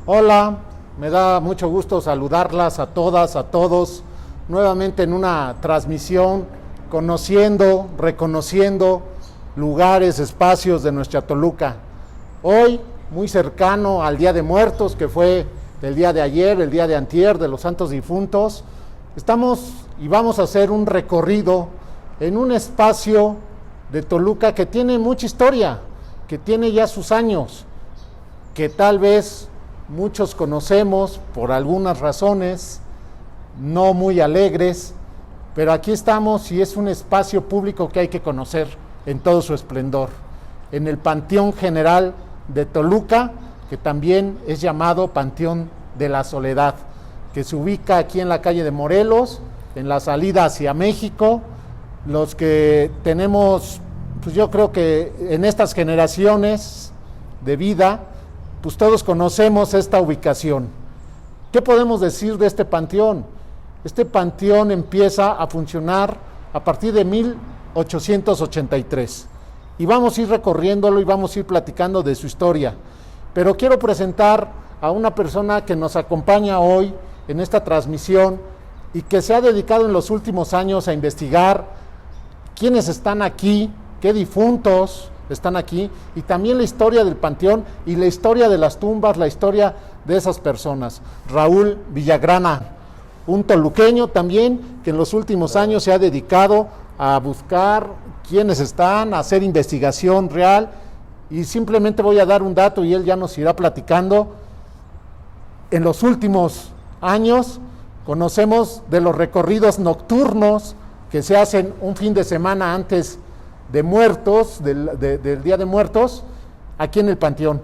Hola, me da mucho gusto saludarlas a todas, a todos, nuevamente en una transmisión, conociendo, reconociendo lugares, espacios de nuestra Toluca. Hoy, muy cercano al Día de Muertos, que fue el día de ayer, el día de antier, de los Santos Difuntos, estamos y vamos a hacer un recorrido en un espacio de Toluca que tiene mucha historia, que tiene ya sus años, que tal vez muchos conocemos por algunas razones no muy alegres, pero aquí estamos y es un espacio público que hay que conocer en todo su esplendor, en el Panteón General de Toluca, que también es llamado Panteón de la Soledad, que se ubica aquí en la calle de Morelos, en la salida hacia México. Los que tenemos, pues yo creo que en estas generaciones de vida, pues todos conocemos esta ubicación. ¿Qué podemos decir de este panteón? Este panteón empieza a funcionar a partir de 1883 y vamos a ir recorriéndolo y vamos a ir platicando de su historia. Pero quiero presentar a una persona que nos acompaña hoy en esta transmisión y que se ha dedicado en los últimos años a investigar quiénes están aquí, qué difuntos están aquí, y también la historia del panteón y la historia de las tumbas, la historia de esas personas. Raúl Villagrana, un toluqueño también que en los últimos años se ha dedicado a buscar quiénes están, a hacer investigación real, y simplemente voy a dar un dato y él ya nos irá platicando. En los últimos años conocemos de los recorridos nocturnos que se hacen un fin de semana antes de Muertos, del Día de Muertos, aquí en el Panteón.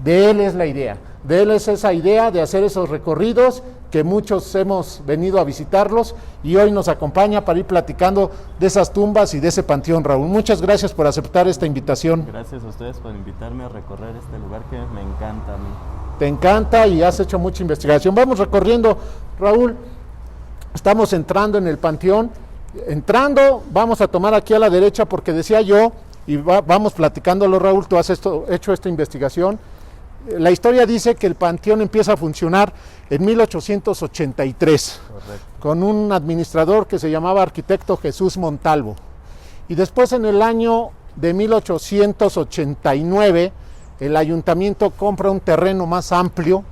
De él es la idea, de él es esa idea de hacer esos recorridos que muchos hemos venido a visitarlos y hoy nos acompaña para ir platicando de esas tumbas y de ese panteón. Raúl, muchas gracias por aceptar esta invitación. Gracias a ustedes por invitarme a recorrer este lugar que me encanta a mí. Te encanta y has hecho mucha investigación. Vamos recorriendo, Raúl, estamos entrando en el panteón. Entrando, vamos a tomar aquí a la derecha porque decía yo, y vamos platicándolo, Raúl, tú has hecho esta investigación. La historia dice que el panteón empieza a funcionar en 1883. Correcto. Con un administrador que se llamaba arquitecto Jesús Montalvo. Y después en el año de 1889, el ayuntamiento compra un terreno más amplio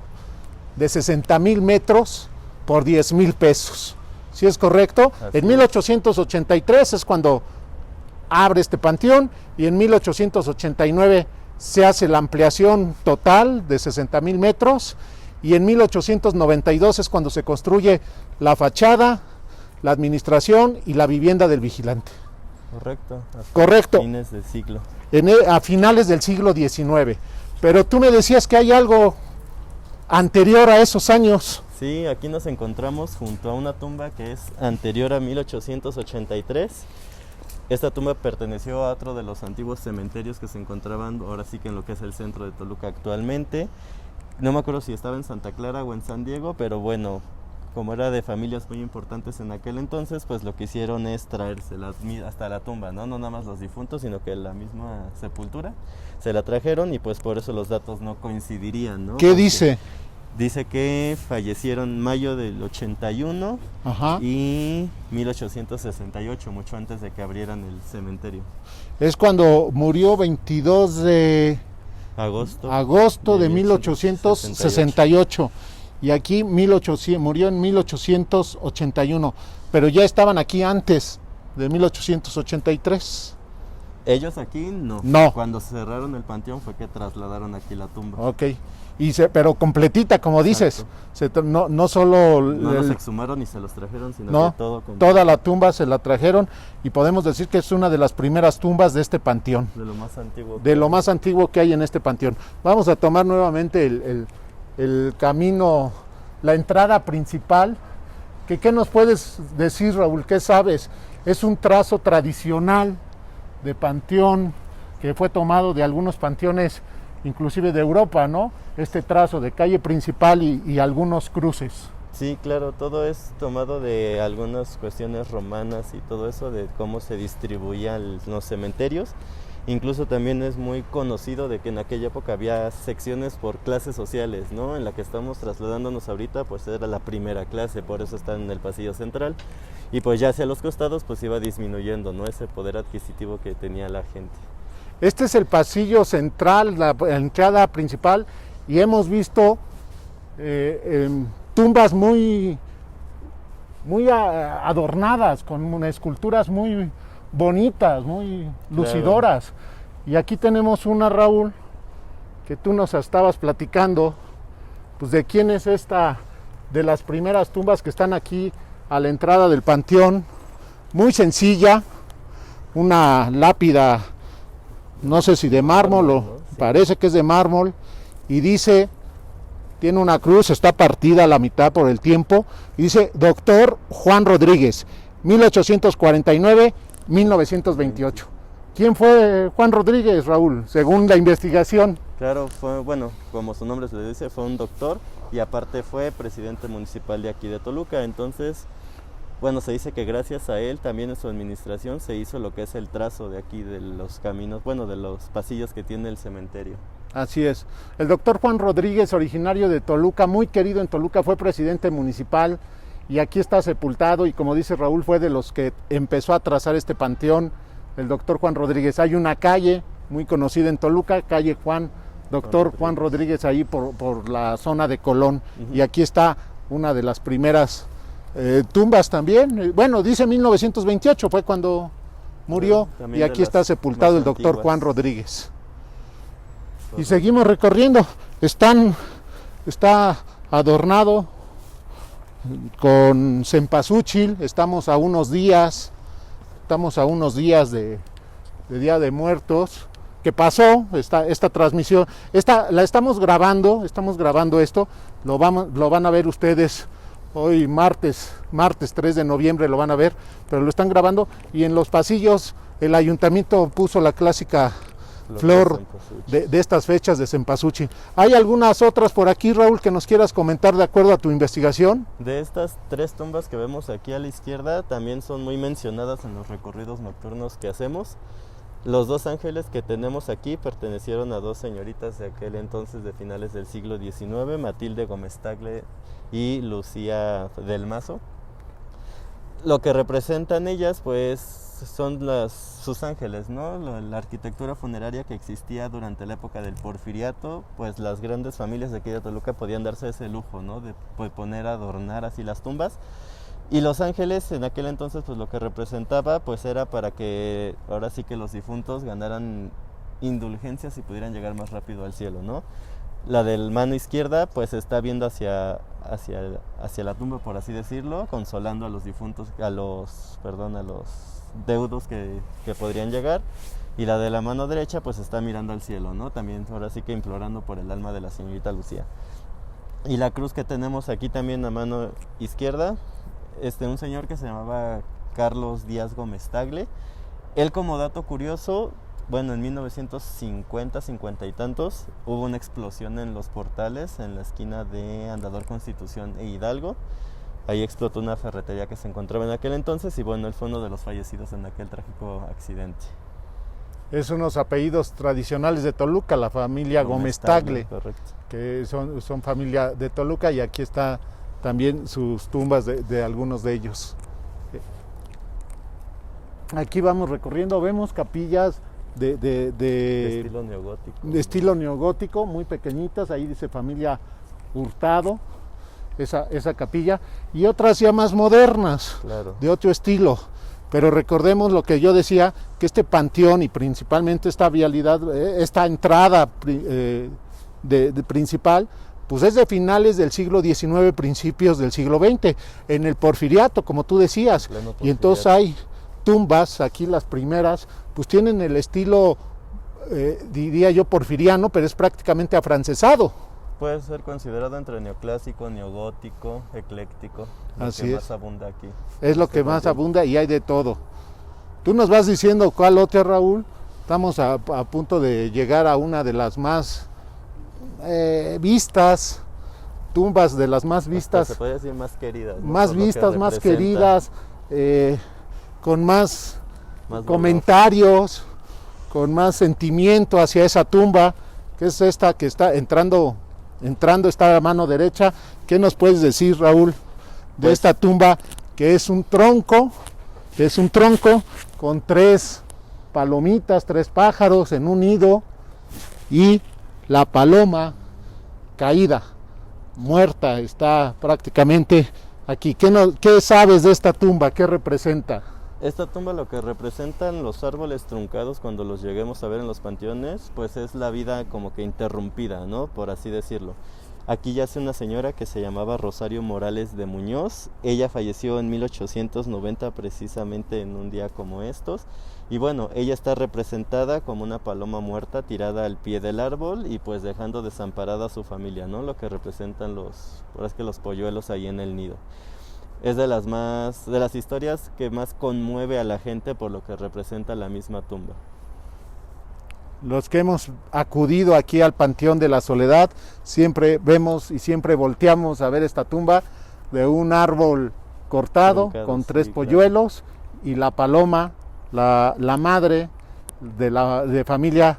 de 60,000 metros por 10,000 pesos. ¿Sí es correcto? Así en 1883 es cuando abre este panteón y en 1889 se hace la ampliación total de 60,000 metros y en 1892 es cuando se construye la fachada, la administración y la vivienda del vigilante. Correcto. Correcto. Fines del siglo. A finales del siglo XIX. Pero tú me decías que hay algo anterior a esos años. Sí, aquí nos encontramos junto a una tumba que es anterior a 1883. Esta tumba perteneció a otro de los antiguos cementerios que se encontraban ahora sí que en lo que es el centro de Toluca actualmente. No me acuerdo si estaba en Santa Clara o en San Diego, pero bueno, como era de familias muy importantes en aquel entonces, pues lo que hicieron es traérselas hasta la tumba, ¿no? No nada más los difuntos, sino que la misma sepultura se la trajeron y pues por eso los datos no coincidirían, ¿no? ¿Qué dice? Dice que fallecieron en mayo del 81. Ajá. Y 1868, mucho antes de que abrieran el cementerio. Es cuando murió 22 de agosto de 1868. Y aquí murió en 1881, pero ya estaban aquí antes de 1883. Ellos aquí no. No. Cuando cerraron el panteón fue que trasladaron aquí la tumba. Ok. Pero completita, como dices. No solo... No los exhumaron y se los trajeron, sino no, que todo completo. Toda la tumba se la trajeron y podemos decir que es una de las primeras tumbas de este panteón. De lo más antiguo. De lo más antiguo que hay en este panteón. Vamos a tomar nuevamente el camino, la entrada principal. ¿Qué nos puedes decir, Raúl? ¿Qué sabes? Es un trazo tradicional de panteón que fue tomado de algunos panteones, inclusive de Europa, ¿no? Este trazo de calle principal y algunos cruces. Sí, claro, todo es tomado de algunas cuestiones romanas y todo eso, de cómo se distribuían los cementerios. Incluso también es muy conocido de que en aquella época había secciones por clases sociales, ¿no? En la que estamos trasladándonos ahorita, pues era la primera clase, por eso está en el pasillo central. Y pues ya hacia los costados, pues iba disminuyendo, ¿no? Ese poder adquisitivo que tenía la gente. Este es el pasillo central, la entrada principal, y hemos visto tumbas muy adornadas, con esculturas muy bonitas, muy lucidoras. Claro. Y aquí tenemos una, Raúl, que tú nos estabas platicando, pues de quién es esta, de las primeras tumbas que están aquí a la entrada del panteón. Muy sencilla, una lápida, no sé si de mármol o sí, parece que es de mármol, y dice, tiene una cruz, está partida a la mitad por el tiempo, y dice Doctor Juan Rodríguez, 1849-1928. ¿Quién fue Juan Rodríguez, Raúl, según la investigación? Claro, fue, bueno, como su nombre se le dice, fue un doctor y aparte fue presidente municipal de aquí de Toluca. Entonces, bueno, se dice que gracias a él, también en su administración, se hizo lo que es el trazo de aquí de los caminos, bueno, de los pasillos que tiene el cementerio. Así es. El doctor Juan Rodríguez, originario de Toluca, muy querido en Toluca, fue presidente municipal y aquí está sepultado, y como dice Raúl, fue de los que empezó a trazar este panteón, el doctor Juan Rodríguez. Hay una calle muy conocida en Toluca, calle Doctor Juan Rodríguez, ahí por la zona de Colón. Y aquí está una de las primeras tumbas también. Bueno, dice 1928, fue cuando murió, y aquí está sepultado el doctor Juan Rodríguez. Y seguimos recorriendo. Está adornado con cempasúchil. Estamos a unos días de Día de Muertos. Que pasó esta transmisión, la estamos grabando esto, lo van a ver ustedes hoy martes 3 de noviembre lo van a ver, pero lo están grabando, y en los pasillos el ayuntamiento puso la clásica flor de estas fechas de cempasúchil. ¿Hay algunas otras por aquí, Raúl, que nos quieras comentar de acuerdo a tu investigación? De estas 3 tumbas que vemos aquí a la izquierda, también son muy mencionadas en los recorridos nocturnos que hacemos. Los 2 ángeles que tenemos aquí pertenecieron a 2 señoritas de aquel entonces, de finales del siglo XIX, Matilde Gómez Tagle y Lucía del Mazo. Lo que representan ellas, pues, son sus ángeles, ¿no? La arquitectura funeraria que existía durante la época del Porfiriato, pues las grandes familias de aquí de Toluca podían darse ese lujo, ¿no? De poner a adornar así las tumbas. Y los ángeles en aquel entonces, pues lo que representaba, pues era para que ahora sí que los difuntos ganaran indulgencias y pudieran llegar más rápido al cielo, ¿no? La del mano izquierda, pues está viendo hacia la tumba, por así decirlo, consolando a los difuntos, a los deudos que podrían llegar. Y la de la mano derecha, pues está mirando al cielo, ¿no? También ahora sí que implorando por el alma de la señorita Lucía. Y la cruz que tenemos aquí también a mano izquierda, un señor que se llamaba Carlos Díaz Gómez Tagle. Él, como dato curioso, bueno, en 1950, 50 y tantos, hubo una explosión en los portales en la esquina de Andador Constitución e Hidalgo. Ahí explotó una ferretería que se encontraba en aquel entonces y bueno, él fue uno de los fallecidos en aquel trágico accidente. Es unos apellidos tradicionales de Toluca, la familia Gómez Tagle, que son familia de Toluca, y aquí está también sus tumbas de algunos de ellos. Aquí vamos recorriendo, vemos capillas de estilo neogótico. De estilo neogótico, muy pequeñitas. Ahí dice familia Hurtado, esa capilla, y otras ya más modernas, claro, de otro estilo. Pero recordemos lo que yo decía, que este panteón y principalmente esta vialidad, esta entrada principal, pues es de finales del siglo XIX, principios del siglo XX, en el Porfiriato, como tú decías. Y entonces hay tumbas, aquí las primeras, pues tienen el estilo, diría yo, porfiriano, pero es prácticamente afrancesado. Puede ser considerado entre neoclásico, neogótico, ecléctico, lo Así que es. más abunda aquí. Es lo que más abunda, y hay de todo. Tú nos vas diciendo cuál otra, Raúl. Estamos a punto de llegar a una de las más vistas, tumbas de las más vistas. Se puede decir más queridas. ¿no? Más vistas, más queridas, con más comentarios, con más sentimiento hacia esa tumba, que es esta que está entrando está a mano derecha. ¿Qué nos puedes decir, Raúl, de esta tumba, que es un tronco con 3 palomitas, 3 pájaros en un nido, y la paloma caída, muerta, está prácticamente aquí? ¿Qué sabes de esta tumba? ¿Qué representa? Esta tumba lo que representan los árboles truncados cuando los lleguemos a ver en los panteones, pues es la vida como que interrumpida, ¿no? Por así decirlo. Aquí yace una señora que se llamaba Rosario Morales de Muñoz. Ella falleció en 1890 precisamente en un día como estos. Y bueno, ella está representada como una paloma muerta tirada al pie del árbol y pues dejando desamparada a su familia, ¿no? Lo que representan los polluelos ahí en el nido. Es de las historias que más conmueve a la gente por lo que representa la misma tumba. Los que hemos acudido aquí al Panteón de la Soledad, siempre vemos y siempre volteamos a ver esta tumba de un árbol cortado con 3 polluelos, claro, y la paloma, la madre de familia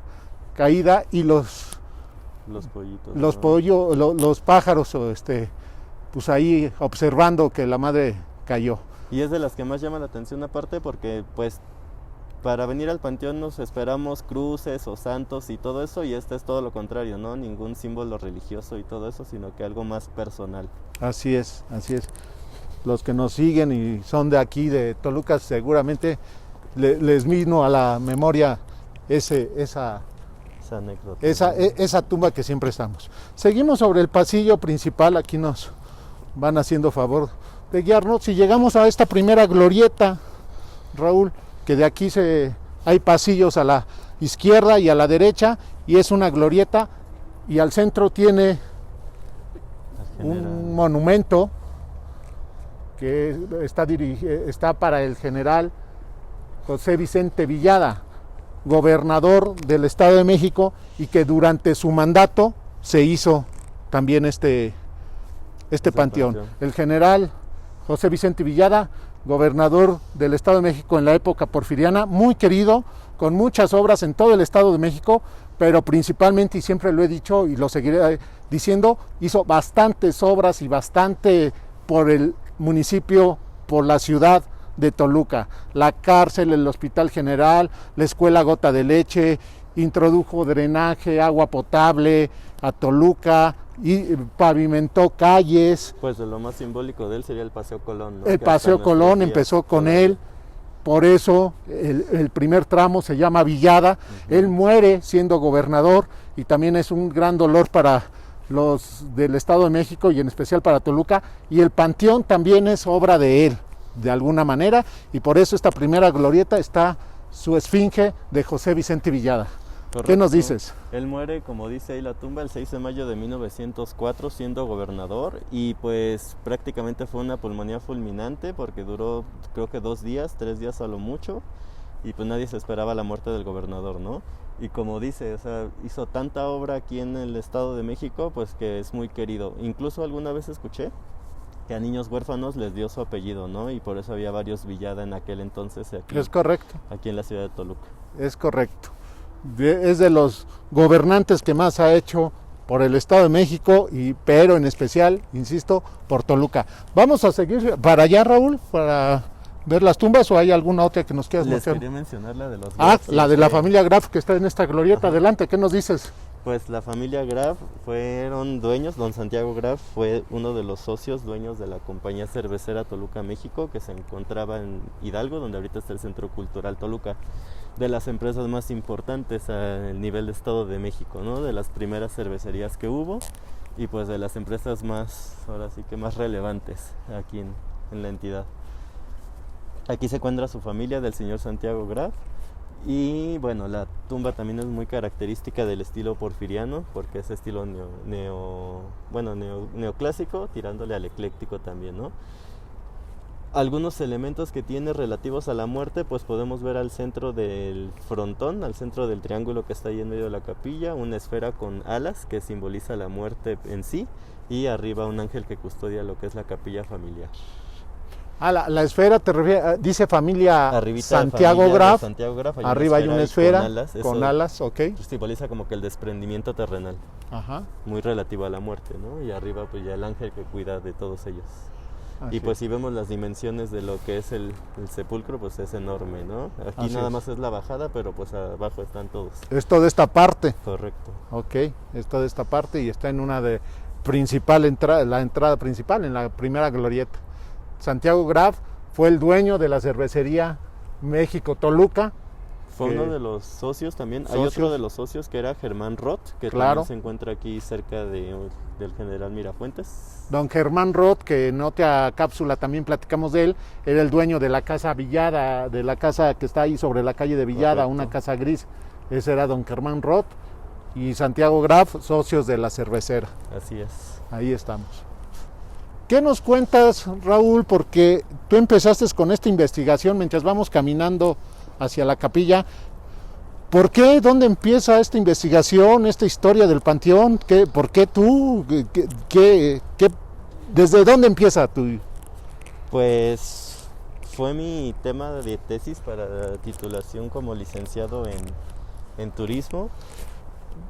caída, y los pollitos, ¿no? Los pájaros, pues ahí observando que la madre cayó. Y es de las que más llama la atención aparte porque pues para venir al panteón nos esperamos cruces o santos y todo eso, y este es todo lo contrario, ¿no? Ningún símbolo religioso y todo eso, sino que algo más personal. Así es, así es. Los que nos siguen y son de aquí, de Toluca, seguramente les vino a la memoria esa anécdota, esa tumba que siempre estamos. Seguimos sobre el pasillo principal. Aquí nos van haciendo favor de guiarnos y llegamos a esta primera glorieta, Raúl, que de aquí hay pasillos a la izquierda y a la derecha, y es una glorieta, y al centro tiene un monumento que está para el general José Vicente Villada, gobernador del Estado de México, y que durante su mandato se hizo también este panteón. El general José Vicente Villada, gobernador del Estado de México en la época porfiriana, muy querido, con muchas obras en todo el Estado de México, pero principalmente, y siempre lo he dicho y lo seguiré diciendo, hizo bastantes obras y bastante por el municipio, por la ciudad de Toluca. La cárcel, el hospital general, la escuela Gota de Leche, introdujo drenaje, agua potable a Toluca, y pavimentó calles. Pues de lo más simbólico de él sería el Paseo Colón, ¿no? El Paseo Colón empezó con él, por eso el primer tramo se llama Villada. Él muere siendo gobernador, y también es un gran dolor para los del Estado de México y en especial para Toluca, y el panteón también es obra de él, de alguna manera, y por eso esta primera glorieta está su esfinge de José Vicente Villada. Correcto. ¿Qué nos dices? Él muere, como dice ahí la tumba, el 6 de mayo de 1904 siendo gobernador, y pues prácticamente fue una pulmonía fulminante porque duró creo que 2 días, 3 días a lo mucho, y pues nadie se esperaba la muerte del gobernador, ¿no? Y como dice, o sea, hizo tanta obra aquí en el Estado de México, pues que es muy querido. Incluso alguna vez escuché que a niños huérfanos les dio su apellido, ¿no? Y por eso había varios Villada en aquel entonces aquí. Es correcto. Aquí en la ciudad de Toluca. Es correcto. Es de los gobernantes que más ha hecho por el Estado de México, pero en especial, insisto, por Toluca. Vamos a seguir para allá, Raúl, para ver las tumbas, ¿o hay alguna otra que nos quieras mostrar? Les quería mencionar la de los Graf. La de la familia Graf, que está en esta glorieta. Ajá. Adelante, ¿qué nos dices? Pues la familia Graf fueron dueños, don Santiago Graf fue uno de los socios dueños de la compañía cervecera Toluca México, que se encontraba en Hidalgo, donde ahorita está el Centro Cultural Toluca, de las empresas más importantes a nivel de Estado de México, ¿no? De las primeras cervecerías que hubo, y pues de las empresas más, ahora sí que más relevantes aquí en la entidad. Aquí se encuentra su familia del señor Santiago Graf. Y bueno, la tumba también es muy característica del estilo porfiriano, porque es estilo neoclásico, tirándole al ecléctico también, ¿no? Algunos elementos que tiene relativos a la muerte, pues podemos ver al centro del frontón, al centro del triángulo que está ahí en medio de la capilla, una esfera con alas que simboliza la muerte en sí, y arriba un ángel que custodia lo que es la capilla familiar. La esfera te refiere, dice familia Arribita Santiago familia Graf, Santiago Graf, arriba hay una esfera con eso alas, ok. simboliza como que el desprendimiento terrenal, Ajá. muy relativo a la muerte, ¿no? Y arriba pues ya el ángel que cuida de todos ellos. Así Y pues es. si vemos las dimensiones de lo que es el sepulcro, pues es enorme, ¿no? Aquí Así nada es. más es la bajada, pero pues abajo están todos. Es toda esta parte, Correcto. ok, es toda esta parte y está en una de principal entrada, la entrada principal, en la primera glorieta. Santiago Graf fue el dueño de la cervecería México Toluca. Fue que- uno de los socios también. Hay socios. otro de los socios que era Germán Roth, que Claro. también se encuentra aquí cerca del general Mirafuentes. Don Germán Roth, que en otra cápsula también platicamos de él, era el dueño de la casa Villada, de la casa que está ahí sobre la calle de Villada, Correcto. una casa gris. Ese era don Germán Roth y Santiago Graf, socios de la cervecera. Así es. Ahí estamos. ¿Qué nos cuentas, Raúl? Porque tú empezaste con esta investigación mientras vamos caminando hacia la capilla. ¿Por qué? ¿Dónde empieza esta investigación, esta historia del panteón? ¿Por qué tú? ¿Desde dónde empieza tu? Pues fue mi tema de tesis para la titulación como licenciado en turismo,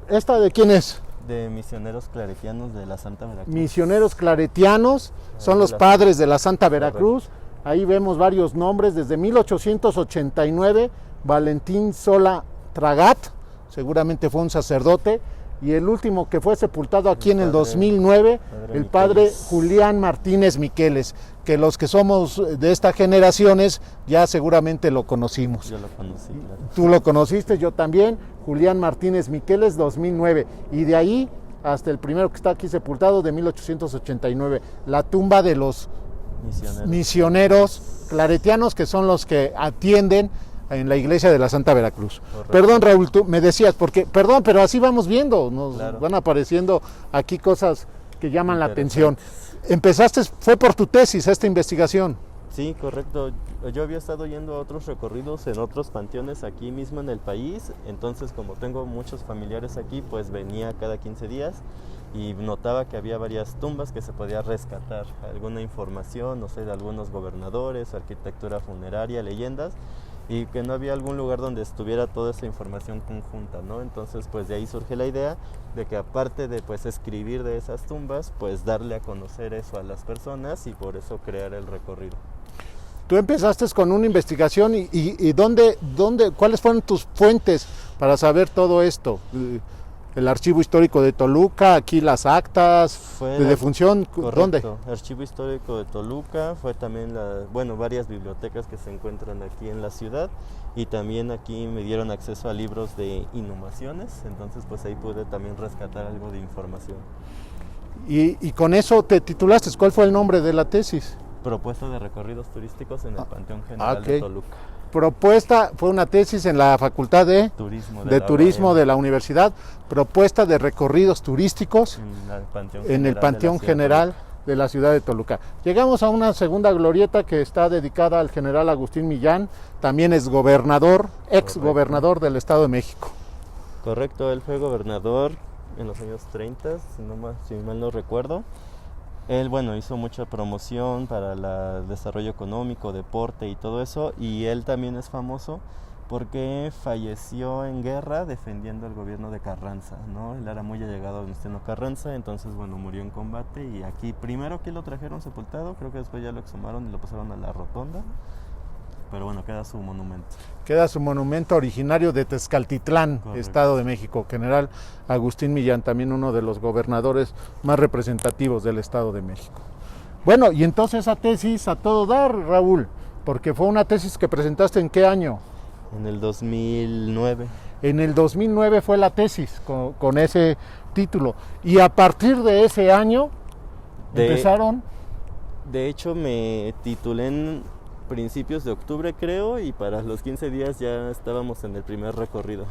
¿Esta de quién es? de misioneros claretianos de la Santa Veracruz. Misioneros claretianos, son de los la- padres de la Santa Veracruz. Ahí vemos varios nombres, desde 1889, Valentín Sola Tragat, seguramente fue un sacerdote, y el último que fue sepultado aquí en el padre- 2009, padre el padre Miqueles. Julián Martínez Miqueles, que los que somos de estas generaciones ya seguramente lo conocimos. Yo lo conocí, claro. Tú lo conociste, yo también, Julián Martínez Miqueles, 2009, y de ahí hasta el primero que está aquí sepultado, de 1889, la tumba de los misioneros claretianos, que son los que atienden en la iglesia de la Santa Veracruz. Correcto. Perdón, Raúl, tú me decías, perdón, pero así vamos viendo, nos Claro. van apareciendo aquí cosas que llaman la atención. Interesantes. Empezaste, fue por tu tesis esta investigación. Sí, correcto. Yo había estado yendo a otros recorridos en otros panteones aquí mismo en el país, entonces como tengo muchos familiares aquí, pues venía cada 15 días y notaba que había varias tumbas que se podía rescatar, alguna información, no sé, de algunos gobernadores, arquitectura funeraria, leyendas, y que no había algún lugar donde estuviera toda esa información conjunta, ¿no? Entonces, pues de ahí surge la idea de que aparte de pues escribir de esas tumbas, pues darle a conocer eso a las personas y por eso crear el recorrido. Tú empezaste con una investigación y ¿cuáles fueron tus fuentes para saber todo esto? El Archivo Histórico de Toluca, aquí las actas Fue de defunción, ¿dónde? Correcto, Archivo Histórico de Toluca, fue también varias bibliotecas que se encuentran aquí en la ciudad y también aquí me dieron acceso a libros de inhumaciones, entonces pues ahí pude también rescatar algo de información. Y con eso te titulaste. ¿Cuál fue el nombre de la tesis? Propuesta de recorridos turísticos en el Panteón General de ok. Toluca. Propuesta, fue una tesis en la Facultad de Turismo de la Universidad, propuesta de recorridos turísticos en el Panteón General de la ciudad de Toluca. Llegamos a una segunda glorieta que está dedicada al general Agustín Millán, también es gobernador, ex gobernador del Estado de México. Correcto, él fue gobernador en los años 30, si mal no recuerdo. Él, hizo mucha promoción para el desarrollo económico, deporte y todo eso, y él también es famoso porque falleció en guerra defendiendo el gobierno de Carranza, ¿no? Él era muy allegado a Venustiano Carranza, entonces, murió en combate y primero aquí lo trajeron sepultado, creo que después ya lo exhumaron y lo pasaron a la rotonda, pero queda su monumento. Queda su monumento originario de Tezcaltitlán, Correcto. Estado de México, general Agustín Millán, también uno de los gobernadores más representativos del Estado de México. Bueno, y entonces esa tesis a todo dar, Raúl, porque fue una tesis que presentaste ¿en qué año? En el 2009. En el 2009 fue la tesis con ese título, y a partir de ese año empezaron... De hecho, me titulé en principios de octubre, creo, y para los 15 días ya estábamos en el primer recorrido.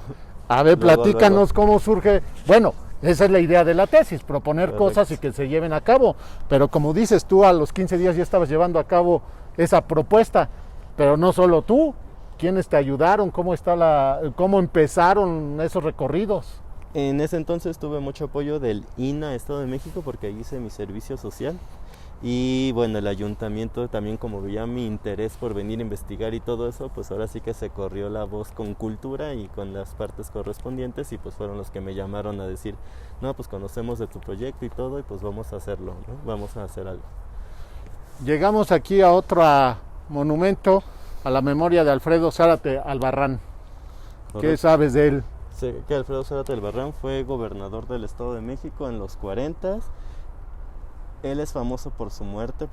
A ver, Luego, platícanos cómo surge. Bueno, Esa es la idea de la tesis, proponer Correcto. cosas y que se lleven a cabo. Pero como dices, tú a los 15 días ya estabas llevando a cabo esa propuesta. Pero no solo tú, ¿quiénes te ayudaron? ¿Cómo empezaron esos recorridos? En ese entonces tuve mucho apoyo del INA Estado de México porque ahí hice mi servicio social. Y bueno, el ayuntamiento también, como veía mi interés por venir a investigar y todo eso, pues ahora sí que se corrió la voz con cultura y con las partes correspondientes, y pues fueron los que me llamaron a decir, no, pues conocemos de tu proyecto y todo, y pues vamos a hacerlo, ¿no? Vamos a hacer algo. Llegamos aquí a otro monumento a la memoria de Alfredo Zárate Albarrán. ¿Qué Correcto. sabes de él? Sé que Alfredo Zárate Albarrán fue gobernador del Estado de México en los 40. Él es famoso por su muerte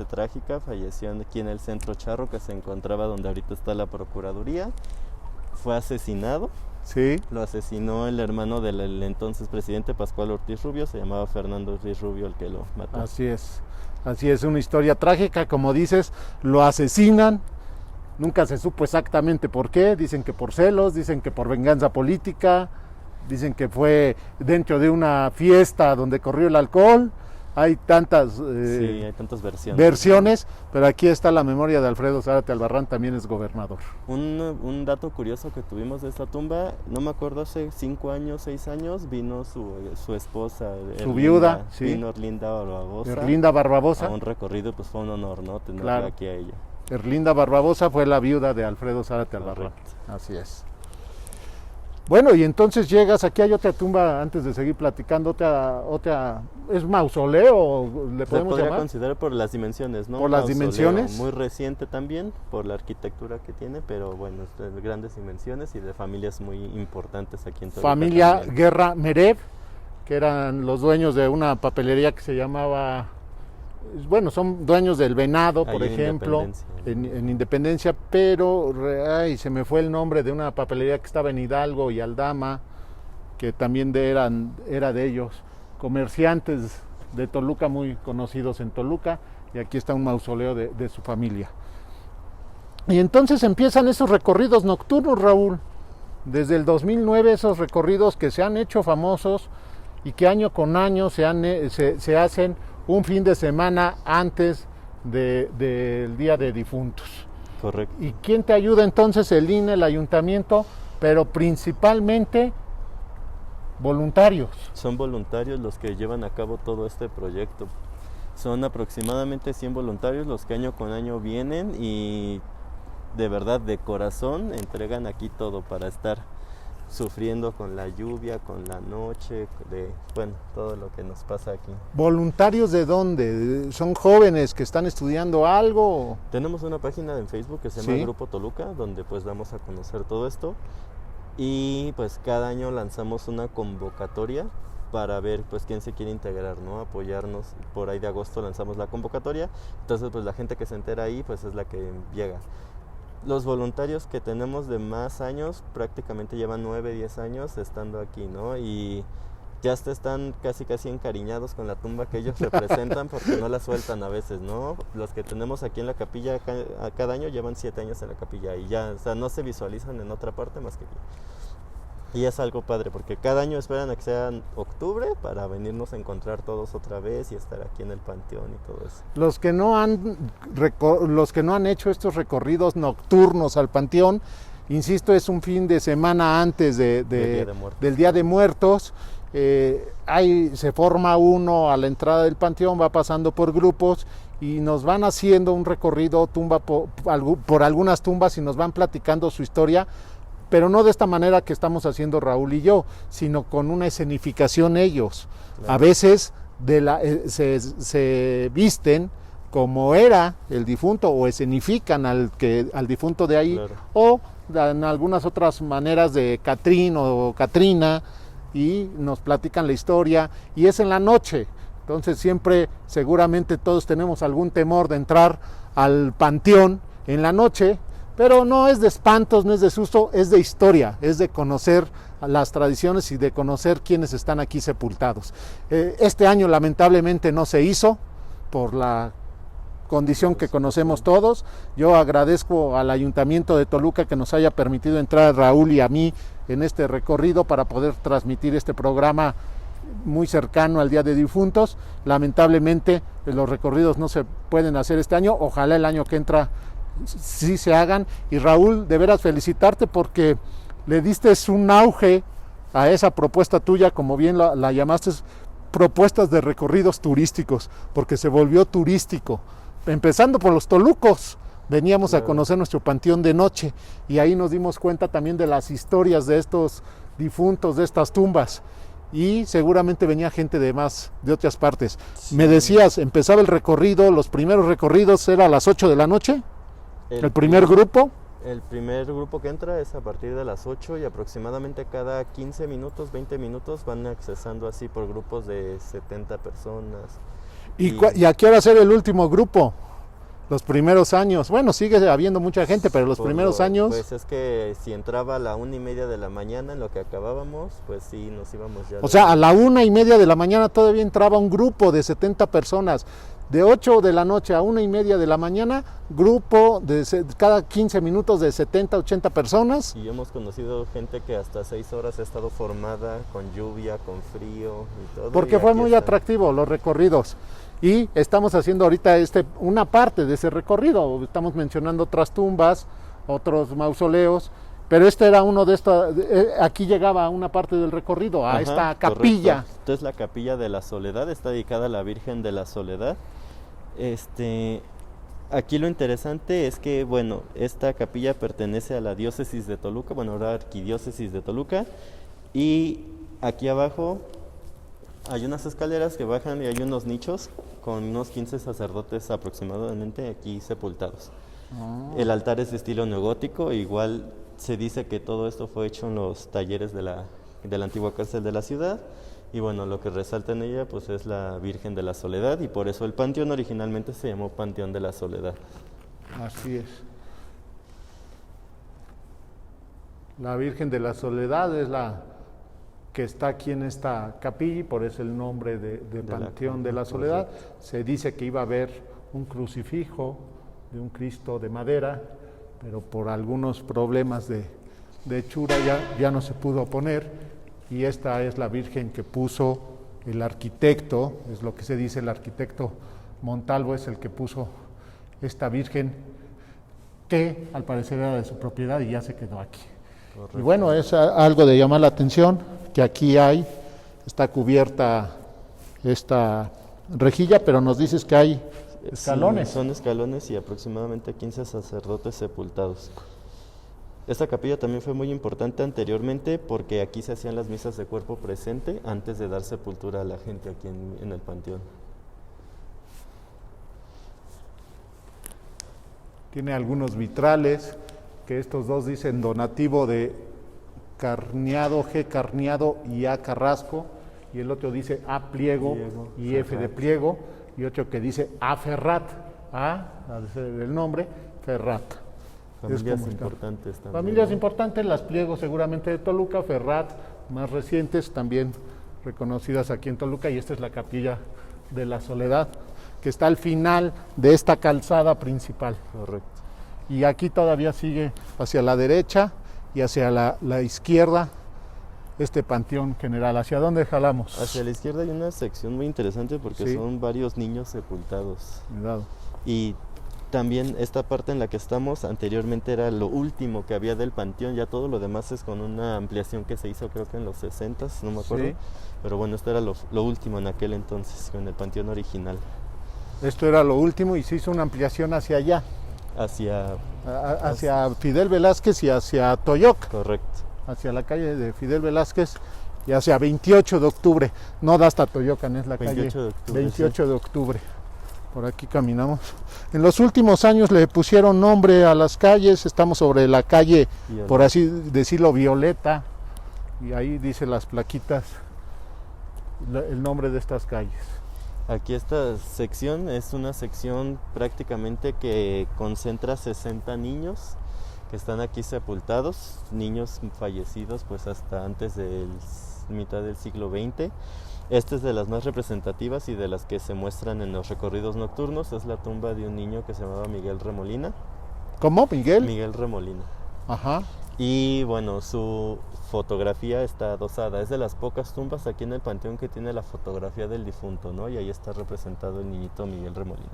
trágica. Falleció aquí en el Centro Charro, que se encontraba donde ahorita está la Procuraduría. Fue asesinado. Sí. Lo asesinó el hermano del entonces presidente Pascual Ortiz Rubio. Se llamaba Fernando Ortiz Rubio el que lo mató. Así es una historia trágica, como dices, lo asesinan. Nunca se supo exactamente por qué. Dicen que por celos, dicen que por venganza política, dicen que fue dentro de una fiesta donde corrió el alcohol. Hay tantas Sí, hay tantas versiones, pero aquí está la memoria de Alfredo Zárate Albarrán, también es gobernador. Un dato curioso que tuvimos de esta tumba, no me acuerdo, hace 5 años, 6 años, vino su esposa, Su viuda, sí. Vino Erlinda Barbabosa. Erlinda Barbabosa. A un recorrido, pues fue un honor, ¿no? Tenerla Claro. aquí a ella. Erlinda Barbabosa fue la viuda de Alfredo Zárate Albarrán. Correcto. Así es. Bueno, y entonces llegas, aquí hay otra tumba, antes de seguir platicando, otra ¿es mausoleo? ¿Le Se podemos podría llamar? considerar por las dimensiones, ¿no? Por las Mausoleo dimensiones. Muy reciente también, por la arquitectura que tiene, pero bueno, es de grandes dimensiones y de familias muy importantes aquí en Toluca. Familia también. Guerra Merev, que eran los dueños de una papelería que se llamaba, bueno, son dueños del Venado, por Ahí en ejemplo, Independencia. en Independencia, pero se me fue el nombre de una papelería que estaba en Hidalgo y Aldama, que también era de ellos, comerciantes de Toluca muy conocidos en Toluca, y aquí está un mausoleo de su familia. Y entonces empiezan esos recorridos nocturnos, Raúl, desde el 2009, esos recorridos que se han hecho famosos y que año con año se hacen un fin de semana antes del Día de Difuntos. Correcto. ¿Y quién te ayuda entonces? El INE, el ayuntamiento, pero principalmente voluntarios. Son voluntarios los que llevan a cabo todo este proyecto. Son aproximadamente 100 voluntarios los que año con año vienen y de verdad, de corazón, entregan aquí todo para estar sufriendo con la lluvia, con la noche, todo lo que nos pasa aquí. ¿Voluntarios de dónde? ¿Son jóvenes que están estudiando algo? Tenemos una página en Facebook que se llama ¿Sí? Grupo Toluca, donde pues damos a conocer todo esto, y pues cada año lanzamos una convocatoria para ver pues quién se quiere integrar, ¿no? Apoyarnos. Por ahí de agosto lanzamos la convocatoria, entonces pues la gente que se entera ahí pues es la que llega. Los voluntarios que tenemos de más años prácticamente llevan 9, 10 años estando aquí, ¿no? Y ya están casi encariñados con la tumba que ellos representan porque no la sueltan a veces, ¿no? Los que tenemos aquí en la capilla cada año llevan 7 años en la capilla y ya, o sea, no se visualizan en otra parte más que aquí. Y es algo padre porque cada año esperan a que sea octubre para venirnos a encontrar todos otra vez y estar aquí en el panteón y todo eso. Los que no han hecho estos recorridos nocturnos al panteón, insisto, es un fin de semana antes del Día de Muertos. Se forma uno a la entrada del panteón, va pasando por grupos y nos van haciendo un recorrido por algunas tumbas y nos van platicando su historia, pero no de esta manera que estamos haciendo Raúl y yo, sino con una escenificación ellos. Claro. A veces se visten como era el difunto o escenifican al difunto de ahí, claro. O en algunas otras maneras de Catrín o Catrina, y nos platican la historia, y es en la noche. Entonces siempre, seguramente todos tenemos algún temor de entrar al panteón en la noche, pero no es de espantos, no es de susto, es de historia, es de conocer las tradiciones y de conocer quiénes están aquí sepultados. Este año lamentablemente no se hizo por la condición que conocemos todos. Yo agradezco al Ayuntamiento de Toluca que nos haya permitido entrar a Raúl y a mí en este recorrido para poder transmitir este programa muy cercano al Día de Difuntos. Lamentablemente los recorridos no se pueden hacer este año, ojalá el año que entra sí se hagan. Y Raúl, de veras felicitarte porque le diste un auge a esa propuesta tuya, como bien la llamaste, propuestas de recorridos turísticos, porque se volvió turístico, empezando por los tolucos. Veníamos a conocer nuestro panteón de noche y ahí nos dimos cuenta también de las historias de estos difuntos, de estas tumbas, y seguramente venía gente de otras partes. Sí. Me decías, empezaba el recorrido, los primeros recorridos era a las 8 de la noche, el primer grupo. El primer grupo que entra es a partir de las 8 y aproximadamente cada 15 minutos, 20 minutos van accesando así por grupos de 70 personas. ¿Y a qué hora ser el último grupo? Los primeros años, bueno, sigue habiendo mucha gente, pero los primeros años... Pues es que si entraba a la 1:30 de la mañana en lo que acabábamos, pues sí, nos íbamos ya... O sea, a la 1:30 de la mañana todavía entraba un grupo de 70 personas. De 8 de la noche a 1:30 de la mañana, grupo de cada 15 minutos de 70, 80 personas. Y hemos conocido gente que hasta 6 horas ha estado formada, con lluvia, con frío y todo. Porque fue muy atractivo los recorridos. Y estamos haciendo ahorita una parte de ese recorrido. Estamos mencionando otras tumbas, otros mausoleos, pero este era uno de estos. Aquí llegaba una parte del recorrido, a esta capilla. Correcto. Esta es la Capilla de la Soledad, está dedicada a la Virgen de la Soledad. Aquí lo interesante es que, bueno, esta capilla pertenece a la diócesis de Toluca, bueno, ahora arquidiócesis de Toluca, y aquí abajo hay unas escaleras que bajan y hay unos nichos con unos 15 sacerdotes aproximadamente aquí sepultados. El altar es de estilo neogótico, igual se dice que todo esto fue hecho en los talleres de la antigua cárcel de la ciudad. Y bueno, lo que resalta en ella pues es la Virgen de la Soledad, y por eso el panteón originalmente se llamó Panteón de la Soledad. Así es. La Virgen de la Soledad es la que está aquí en esta capilla, y por eso el nombre de Panteón de la Soledad. Se dice que iba a haber un crucifijo de un Cristo de madera, pero por algunos problemas de hechura ya no se pudo poner. Y esta es la Virgen que puso el arquitecto, es lo que se dice, el arquitecto Montalvo es el que puso esta Virgen, que al parecer era de su propiedad y ya se quedó aquí. Correcto. Y bueno, es algo de llamar la atención, que aquí está cubierta esta rejilla, pero nos dices que hay escalones. Sí, son escalones y aproximadamente 15 sacerdotes sepultados. Esta capilla también fue muy importante anteriormente porque aquí se hacían las misas de cuerpo presente antes de dar sepultura a la gente aquí en el panteón. Tiene algunos vitrales, que estos dos dicen donativo de Carniado, G. Carniado y A. Carrasco, y el otro dice A. Pliego y F. de Pliego, y otro que dice A. Ferrat, del nombre, Ferrat. Familias importantes también. Familias importantes, las Pliego seguramente de Toluca, Ferrat, más recientes, también reconocidas aquí en Toluca, y esta es la Capilla de la Soledad, que está al final de esta calzada principal. Correcto. Y aquí todavía sigue hacia la derecha y hacia la izquierda este panteón general. ¿Hacia dónde jalamos? Hacia la izquierda hay una sección muy interesante porque son varios niños sepultados. Cuidado. Y también esta parte en la que estamos anteriormente era lo último que había del panteón, ya todo lo demás es con una ampliación que se hizo creo que en los 60s, no me acuerdo, pero bueno, esto era lo último en aquel entonces, con el panteón original. Esto era lo último y se hizo una ampliación hacia allá. Hacia Fidel Velázquez y hacia Toyoc. Correcto. Hacia la calle de Fidel Velázquez y hacia 28 de octubre, no da hasta Toyocan, es la 28 calle de octubre, 28 de octubre. Por aquí caminamos. En los últimos años le pusieron nombre a las calles, estamos sobre la calle, por así decirlo, Violeta, y ahí dice las plaquitas el nombre de estas calles. Aquí esta sección es una sección prácticamente que concentra 60 niños que están aquí sepultados, niños fallecidos pues hasta antes de mitad del siglo XX. Esta es de las más representativas y de las que se muestran en los recorridos nocturnos. Es la tumba de un niño que se llamaba Miguel Remolina. ¿Cómo? ¿Miguel? Miguel Remolina. Ajá. Y bueno, su fotografía está adosada. Es de las pocas tumbas aquí en el panteón que tiene la fotografía del difunto, ¿no? Y ahí está representado el niñito Miguel Remolina.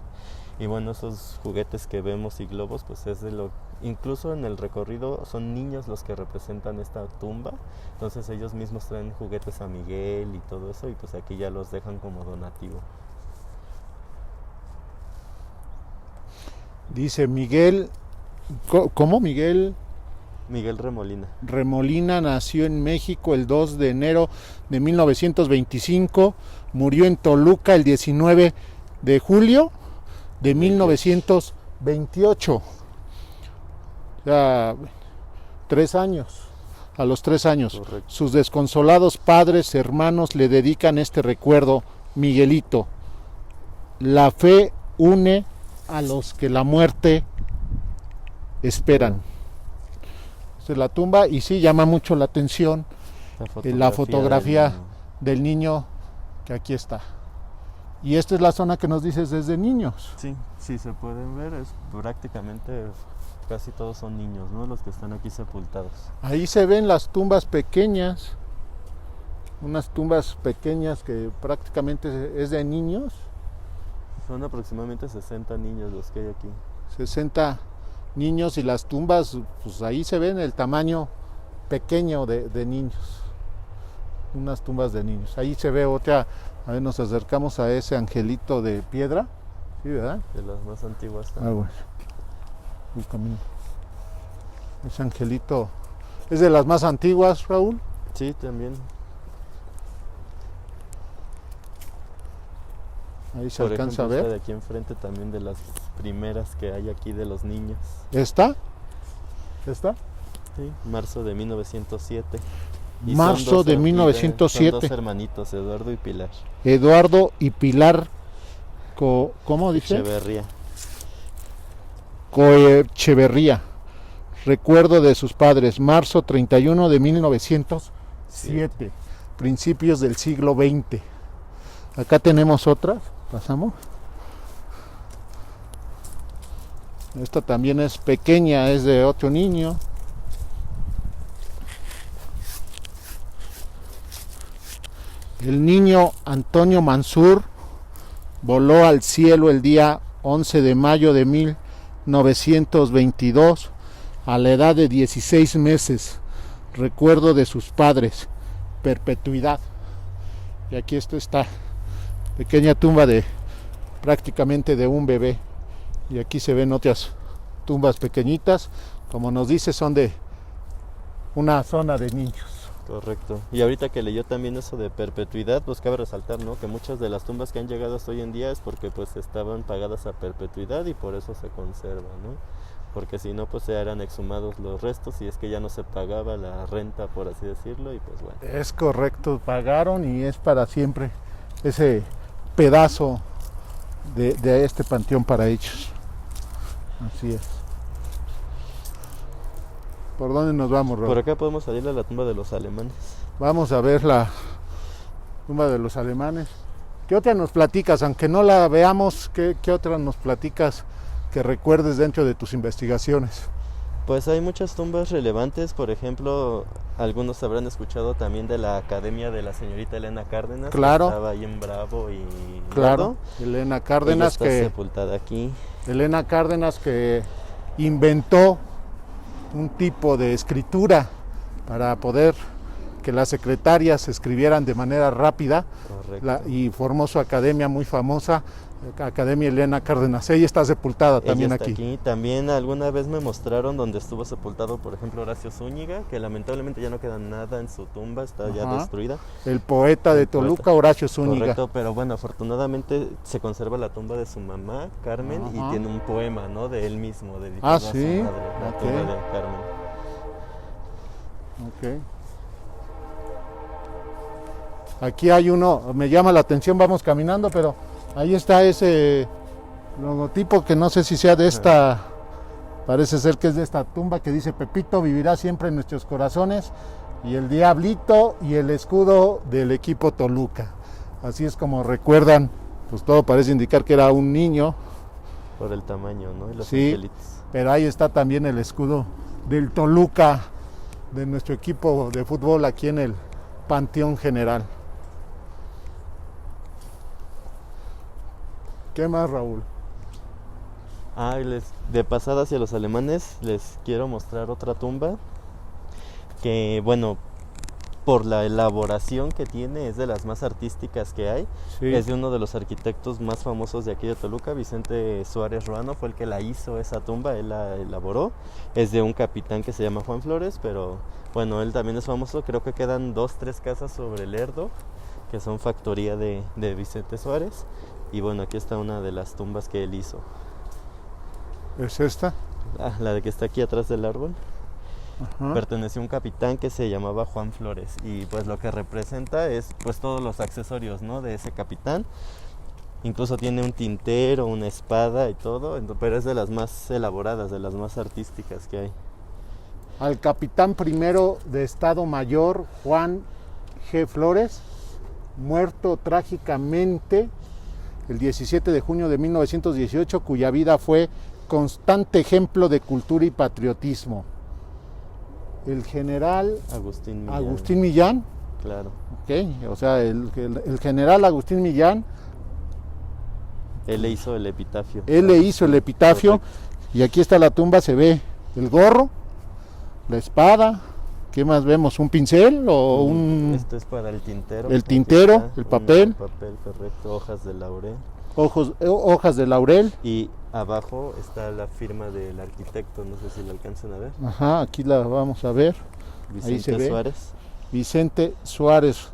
Y bueno, esos juguetes que vemos y globos, pues es de lo... Incluso en el recorrido son niños los que representan esta tumba. Entonces ellos mismos traen juguetes a Miguel y todo eso, y pues aquí ya los dejan como donativo. Dice Miguel, ¿cómo Miguel? Miguel Remolina. Remolina nació en México el 2 de enero de 1925, murió en Toluca el 19 de julio de 1928. O sea, 3 años. A los 3 años. Correcto. Sus desconsolados padres, hermanos le dedican este recuerdo, Miguelito. La fe une a los que la muerte esperan. Esta es la tumba y sí llama mucho la atención la fotografía del niño que aquí está. Y esta es la zona que nos dices desde niños. Sí, sí se pueden ver, es prácticamente casi todos son niños, ¿no? Los que están aquí sepultados. Ahí se ven las tumbas pequeñas, unas tumbas pequeñas que prácticamente es de niños. Son aproximadamente 60 niños los que hay aquí. 60 niños y las tumbas, pues ahí se ven el tamaño pequeño de niños. Unas tumbas de niños. Ahí se ve otra, a ver, nos acercamos a ese angelito de piedra. Sí, ¿verdad? De las más antiguas Ah, también. bueno. El camino. Ese angelito es de las más antiguas, Raúl. Sí, también. Ahí se Por alcanza ejemplo, a esta ver. de aquí enfrente también de las primeras que hay aquí de los niños. ¿Esta? ¿Esta? Sí, marzo de 1907. Y Marzo de 1907. Son dos hermanitos, Eduardo y Pilar. Eduardo y Pilar, ¿cómo dice? Echeverría. Coecheverría. Recuerdo de sus padres, marzo 31 de 1907, principios del siglo XX. Acá tenemos otras, pasamos. Esta también es pequeña, es de otro niño. El niño Antonio Mansur voló al cielo el día 11 de mayo de 1922 a la edad de 16 meses. Recuerdo de sus padres, perpetuidad. Y aquí esto está, pequeña tumba de prácticamente de un bebé. Y aquí se ven otras tumbas pequeñitas, como nos dice, son de una zona de niños. Correcto. Y ahorita que leyó también eso de perpetuidad, pues cabe resaltar, ¿no? Que muchas de las tumbas que han llegado hasta hoy en día es porque pues estaban pagadas a perpetuidad y por eso se conserva, ¿no? Porque si no, pues se eran exhumados los restos y es que ya no se pagaba la renta, por así decirlo, y pues bueno. Es correcto, pagaron y es para siempre ese pedazo de este panteón para ellos. Así es. ¿Por dónde nos vamos, Rob? Por acá podemos salir a la tumba de los alemanes. Vamos a ver la tumba de los alemanes. ¿Qué otra nos platicas? Aunque no la veamos, ¿qué otra nos platicas que recuerdes dentro de tus investigaciones? Pues hay muchas tumbas relevantes, por ejemplo, algunos habrán escuchado también de la Academia de la señorita Elena Cárdenas, claro, que estaba ahí en Bravo y claro, Elena Cárdenas, ella está sepultada aquí. Elena Cárdenas, que inventó un tipo de escritura para poder que las secretarias escribieran de manera rápida, y formó su academia muy famosa, Academia Elena Cárdenas. Ella está sepultada también ella está aquí. También alguna vez me mostraron donde estuvo sepultado, por ejemplo, Horacio Zúñiga, que lamentablemente ya no queda nada en su tumba, está ya destruida. El poeta de Toluca, Horacio Zúñiga. Correcto, pero bueno, afortunadamente se conserva la tumba de su mamá, Carmen, y tiene un poema, ¿no? De él mismo, dedicado a su madre, la tumba de Carmen. Ok. Aquí hay uno, me llama la atención, vamos caminando, pero ahí está ese logotipo que no sé si sea de esta, parece ser que es de esta tumba, que dice Pepito vivirá siempre en nuestros corazones, y el diablito y el escudo del equipo Toluca. Así es como recuerdan, pues todo parece indicar que era un niño. Por el tamaño, ¿no? Y los sí, angelitos. pero ahí está también el escudo del Toluca de nuestro equipo de fútbol aquí en el Panteón General. ¿Qué más, Raúl? De pasada hacia los alemanes les quiero mostrar otra tumba que, bueno, por la elaboración que tiene es de las más artísticas que hay. Sí. Es de uno de los arquitectos más famosos de aquí de Toluca, Vicente Suárez Ruano, fue el que la hizo esa tumba, él la elaboró. Es de un capitán que se llama Juan Flores, pero bueno, él también es famoso. Creo que quedan 2-3 casas sobre el Lerdo, que son factoría de Vicente Suárez. Y bueno, aquí está una de las tumbas que él hizo. ¿Es esta? La de que está aquí atrás del árbol. Ajá. Perteneció a un capitán que se llamaba Juan Flores, y pues lo que representa es pues todos los accesorios, ¿no?, de ese capitán. Incluso tiene un tintero, una espada y todo, pero es de las más elaboradas, de las más artísticas que hay. Al capitán primero de Estado Mayor, Juan G. Flores, muerto trágicamente el 17 de junio de 1918, cuya vida fue constante ejemplo de cultura y patriotismo. El general Agustín Millán. Claro. Okay, o sea, el general Agustín Millán. Él le hizo el epitafio. Él le hizo el epitafio. Correcto. Y aquí está la tumba, se ve el gorro, la espada. ¿Qué más vemos? ¿Un pincel o un...? Esto es para el tintero. El tintero, está, el papel. El papel, correcto, hojas de laurel. Hojas de laurel. Y abajo está la firma del arquitecto, no sé si lo alcanzan a ver. Ajá, aquí la vamos a ver. Vicente Ahí se ve. Suárez. Vicente Suárez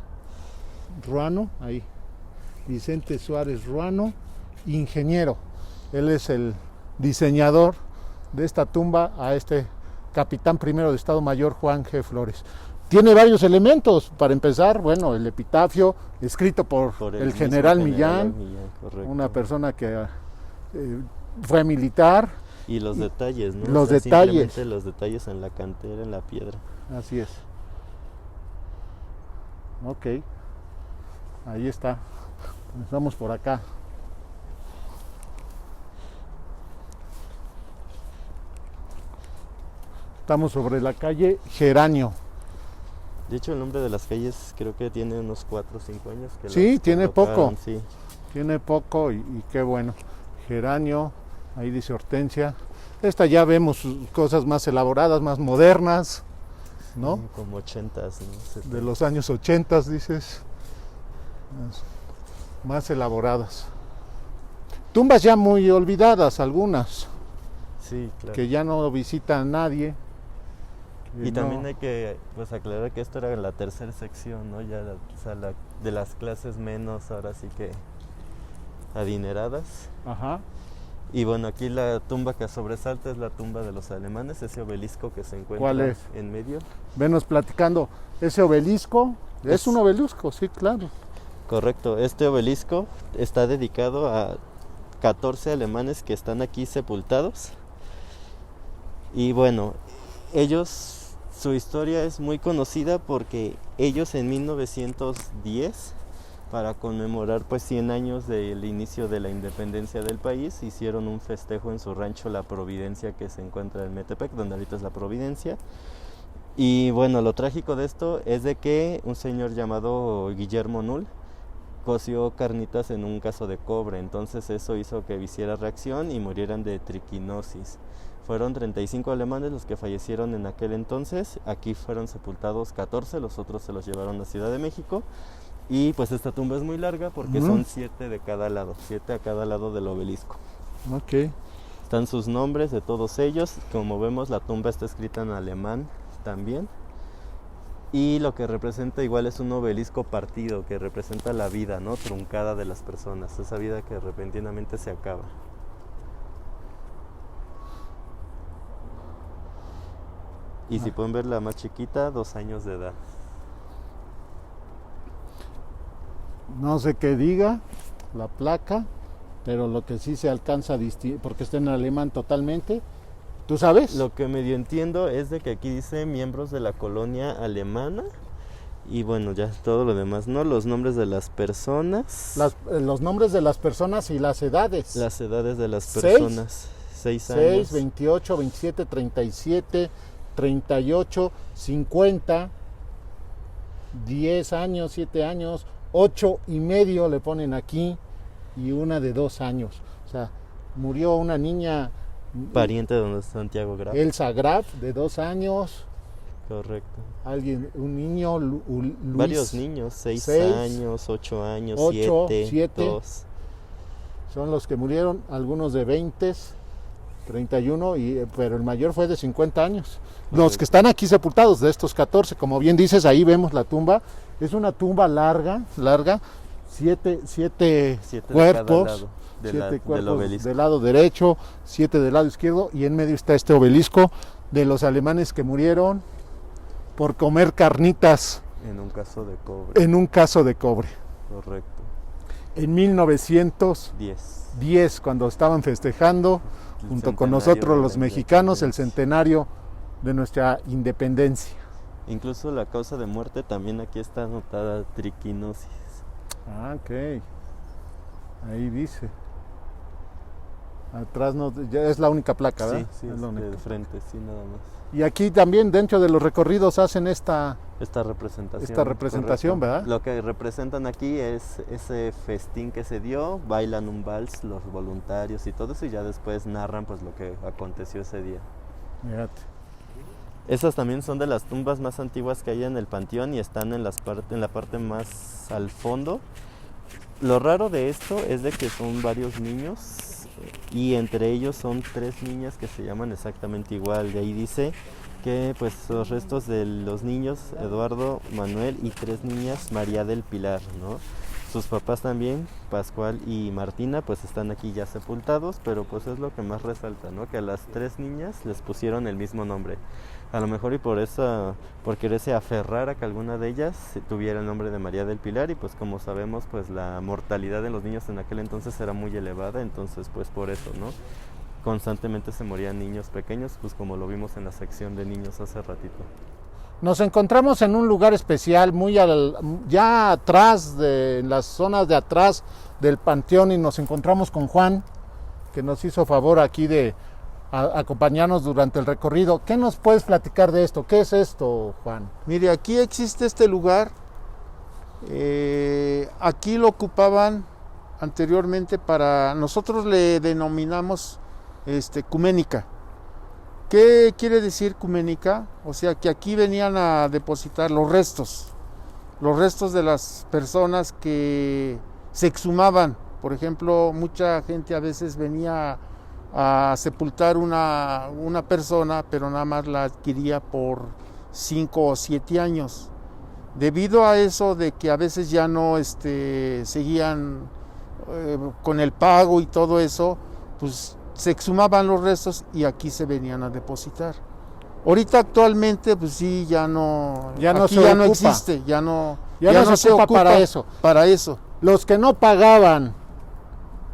Ruano, ahí. Vicente Suárez Ruano, ingeniero. Él es el diseñador de esta tumba a este capitán primero de Estado Mayor, Juan G. Flores. Tiene varios elementos. Para empezar, bueno, el epitafio escrito por el general Millán, una persona que fue militar. Y los detalles, ¿no? Los detalles. Simplemente los detalles en la cantera, en la piedra. Así es. Ok. Ahí está. Estamos por acá. Estamos sobre la calle Geranio. De hecho, el nombre de las calles creo que tiene unos 4 o 5 años. Que sí, tiene poco. Sí. Tiene poco y qué bueno. Geranio, ahí dice Hortensia. Esta ya vemos cosas más elaboradas, más modernas, ¿no? Como 80s, ¿no? De los años 80, dices. Más elaboradas. Tumbas ya muy olvidadas, algunas. Sí, claro. Que ya no visita a nadie. Y también hay que aclarar que esto era la tercera sección, ¿no? Ya de las clases menos, ahora sí que adineradas. Ajá. Y bueno, aquí la tumba que sobresalta es la tumba de los alemanes, ese obelisco que se encuentra ¿Cuál es? En medio. Venos platicando. Ese obelisco, es un obelisco, sí, claro. Correcto, este obelisco está dedicado a 14 alemanes que están aquí sepultados. Y bueno, su historia es muy conocida porque ellos en 1910, para conmemorar pues 100 años del inicio de la independencia del país, hicieron un festejo en su rancho La Providencia, que se encuentra en Metepec, donde ahorita es La Providencia. Y bueno, lo trágico de esto es de que un señor llamado Guillermo Null coció carnitas en un caso de cobre, entonces eso hizo que hiciera reacción y murieran de triquinosis. Fueron 35 alemanes los que fallecieron en aquel entonces. Aquí fueron sepultados 14, los otros se los llevaron a Ciudad de México. Y pues esta tumba es muy larga porque son 7 de cada lado, 7 a cada lado del obelisco. Ok. Están sus nombres de todos ellos. Como vemos, la tumba está escrita en alemán también. Y lo que representa igual es un obelisco partido, que representa la vida, ¿no?, truncada de las personas, esa vida que repentinamente se acaba. Y si pueden ver la más chiquita, 2 años de edad. No sé qué diga la placa, pero lo que sí se alcanza a distinguir, porque está en alemán totalmente. ¿Tú sabes? Lo que medio entiendo es de que aquí dice miembros de la colonia alemana. Y bueno, ya todo lo demás, ¿no? Los nombres de las personas. Los nombres de las personas y las edades. Las edades de las personas. 6 años. 6, 28, 27, 37, 38, 50, 10 años, 7 años, 8 y medio le ponen aquí y una de 2 años. O sea, murió una niña, Pariente de don Santiago Graf. Elsa Graf, de 2 años. Correcto. Un niño, Luis. Varios niños, 6 seis, años, 8 años, 8, 7, 7. 2. Son los que murieron, algunos de 20, 31, pero el mayor fue de 50 años. Los que están aquí sepultados, de estos 14, como bien dices, ahí vemos la tumba. Es una tumba larga, 7 cuerpos, del cuerpos obelisco. del lado derecho, 7 del lado izquierdo, y en medio está este obelisco de los alemanes que murieron por comer carnitas En un caso de cobre. en un caso de cobre. Correcto. En 1910, 10. cuando estaban festejando El junto con centenario nosotros de los la mexicanos el independencia. centenario de nuestra independencia. Incluso la causa de muerte también aquí está anotada, triquinosis. Ah, ok. Ahí dice. Atrás no, ya es la única placa, ¿verdad? Sí, Es la única. de frente, sí, nada más. Y aquí también dentro de los recorridos hacen esta representación, correcto. ¿verdad? Lo que representan aquí es ese festín que se dio, bailan un vals los voluntarios y todo eso, y ya después narran pues lo que aconteció ese día. Fíjate. Esas también son de las tumbas más antiguas que hay en el panteón y están en la parte más al fondo. Lo raro de esto es de que son varios niños y entre ellos son 3 niñas que se llaman exactamente igual. De ahí dice que pues los restos de los niños, Eduardo, Manuel, y 3 niñas, María del Pilar, ¿no? Sus papás también, Pascual y Martina, pues están aquí ya sepultados, pero pues es lo que más resalta, ¿no? Que a las 3 niñas les pusieron el mismo nombre. A lo mejor y por quererse aferrar a que alguna de ellas tuviera el nombre de María del Pilar, y pues como sabemos, pues la mortalidad de los niños en aquel entonces era muy elevada, entonces pues por eso, ¿no? Constantemente se morían niños pequeños, pues como lo vimos en la sección de niños hace ratito. Nos encontramos en un lugar especial, ya atrás, en las zonas de atrás del panteón, y nos encontramos con Juan, que nos hizo favor aquí de acompañarnos durante el recorrido. ¿Qué nos puedes platicar de esto? ¿Qué es esto, Juan? Mire, aquí existe este lugar. Aquí lo ocupaban anteriormente nosotros le denominamos cuménica. ¿Qué quiere decir cuménica? O sea, que aquí venían a depositar los restos de las personas que se exhumaban. Por ejemplo, mucha gente a veces venía a sepultar una persona, pero nada más la adquiría por 5 o 7 años. Debido a eso de que a veces ya no seguían con el pago y todo eso, pues se exhumaban los restos y aquí se venían a depositar. Ahorita actualmente pues sí, ya no existe, ya no se ocupa para eso. Los que no pagaban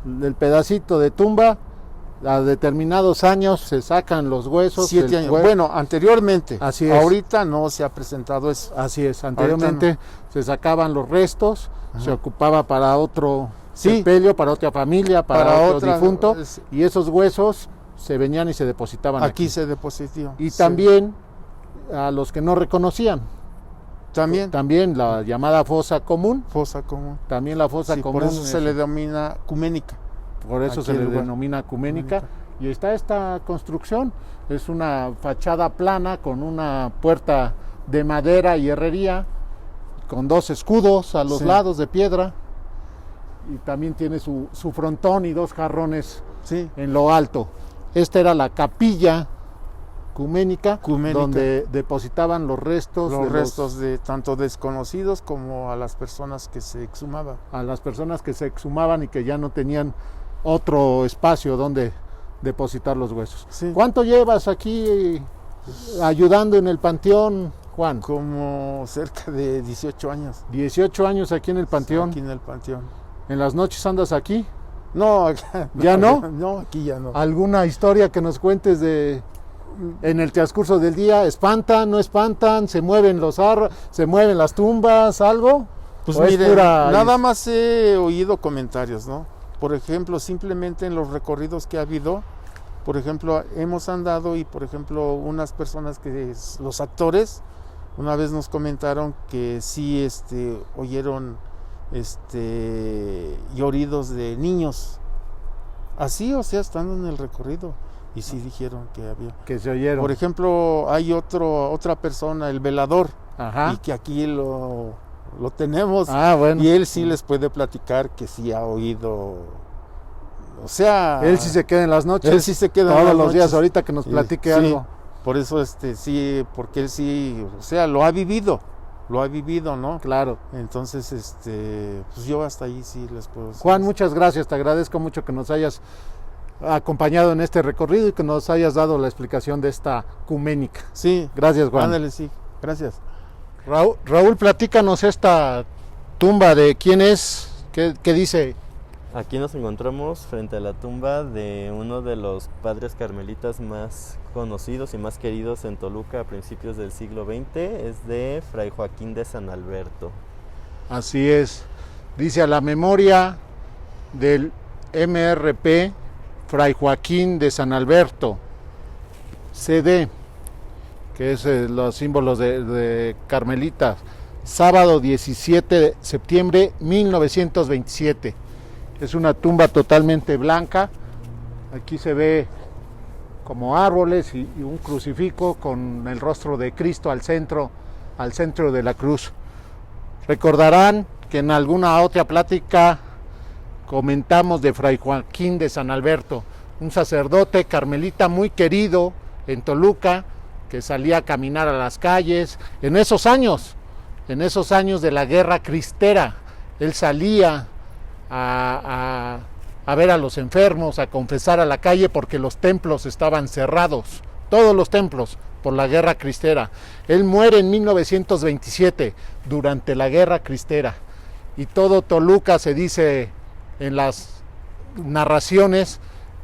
el pedacito de tumba, a determinados años se sacan los huesos. 7 años. Bueno, anteriormente. Así es. Ahorita no se ha presentado eso. Así es. Anteriormente se sacaban los restos, se ocupaba para otro sepelio, para otra familia, para otro difunto, y esos huesos se venían y se depositaban aquí. Se depositó. Y también a los que no reconocían. También la llamada fosa común. También la fosa común. Por eso se le denomina cuménica. Por eso se le denomina cuménica. Y está esta construcción, es una fachada plana con una puerta de madera y herrería, con 2 escudos a los lados de piedra, y también tiene su frontón y 2 jarrones en lo alto. Esta era la capilla cuménica, donde depositaban los restos de tanto desconocidos como a las personas que se exhumaban. A las personas que se exhumaban y que ya no tenían otro espacio donde depositar los huesos. ¿Cuánto llevas aquí ayudando en el panteón, Juan? Como cerca de 18 años. 18 años aquí en el panteón. Aquí en el panteón. ¿En las noches andas aquí? No, ¿ya no? No, aquí ya no. ¿Alguna historia que nos cuentes en el transcurso del día? ¿Espantan, no espantan? ¿Se mueven se mueven las tumbas, algo? Pues mire, nada más he oído comentarios, ¿no? Por ejemplo, simplemente en los recorridos que ha habido, por ejemplo, hemos andado y, por ejemplo, unas personas los actores, una vez nos comentaron que sí, oyeron, lloridos de niños, así, o sea, estando en el recorrido, y sí dijeron que había. Que se oyeron. Por ejemplo, hay otra persona, el velador, Ajá. y que aquí lo tenemos, Bueno. y él sí les puede platicar que sí ha oído, o sea... Él sí se queda en las noches. Él sí se queda todos en las los días, noches. ahorita que nos platique Sí, algo. por eso, sí, porque él sí, o sea, lo ha vivido, ¿no? Claro. Entonces, pues yo hasta ahí sí les puedo decir. Juan, muchas gracias, te agradezco mucho que nos hayas acompañado en este recorrido y que nos hayas dado la explicación de esta cuménica. Sí. Gracias, Juan. Ándale, sí. Gracias. Raúl, platícanos esta tumba de quién es, qué dice. Aquí nos encontramos frente a la tumba de uno de los padres carmelitas más conocidos y más queridos en Toluca a principios del siglo XX, es de Fray Joaquín de San Alberto. Así es, dice: a la memoria del MRP Fray Joaquín de San Alberto, CD, que es los símbolos de Carmelitas, sábado 17 de septiembre 1927. Es una tumba totalmente blanca. Aquí se ve como árboles y un crucifijo con el rostro de Cristo al centro de la cruz. Recordarán que en alguna otra plática comentamos de Fray Joaquín de San Alberto, un sacerdote carmelita muy querido en Toluca, que salía a caminar a las calles en esos años de la guerra cristera. Él salía a ver a los enfermos, a confesar a la calle, porque los templos estaban cerrados, todos los templos, por la guerra cristera. Él muere en 1927 durante la guerra cristera, y todo Toluca, se dice en las narraciones,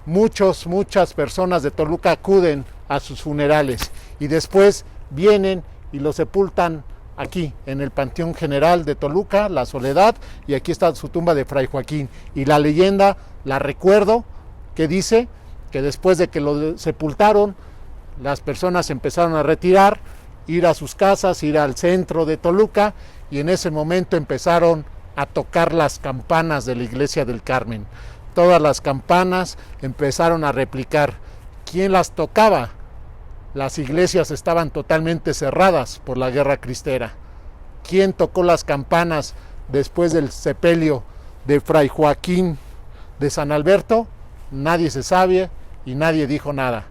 muchas personas de Toluca acuden a sus funerales y después vienen y lo sepultan aquí en el Panteón General de Toluca, La Soledad, y aquí está su tumba de Fray Joaquín. Y la leyenda, la recuerdo, que dice que después de que lo sepultaron, las personas empezaron a retirar, ir a sus casas, ir al centro de Toluca, y en ese momento empezaron a tocar las campanas de la Iglesia del Carmen. Todas las campanas empezaron a replicar. ¿Quién las tocaba? Las iglesias estaban totalmente cerradas por la guerra cristera. ¿Quién tocó las campanas después del sepelio de Fray Joaquín de San Alberto? Nadie se sabe y nadie dijo nada.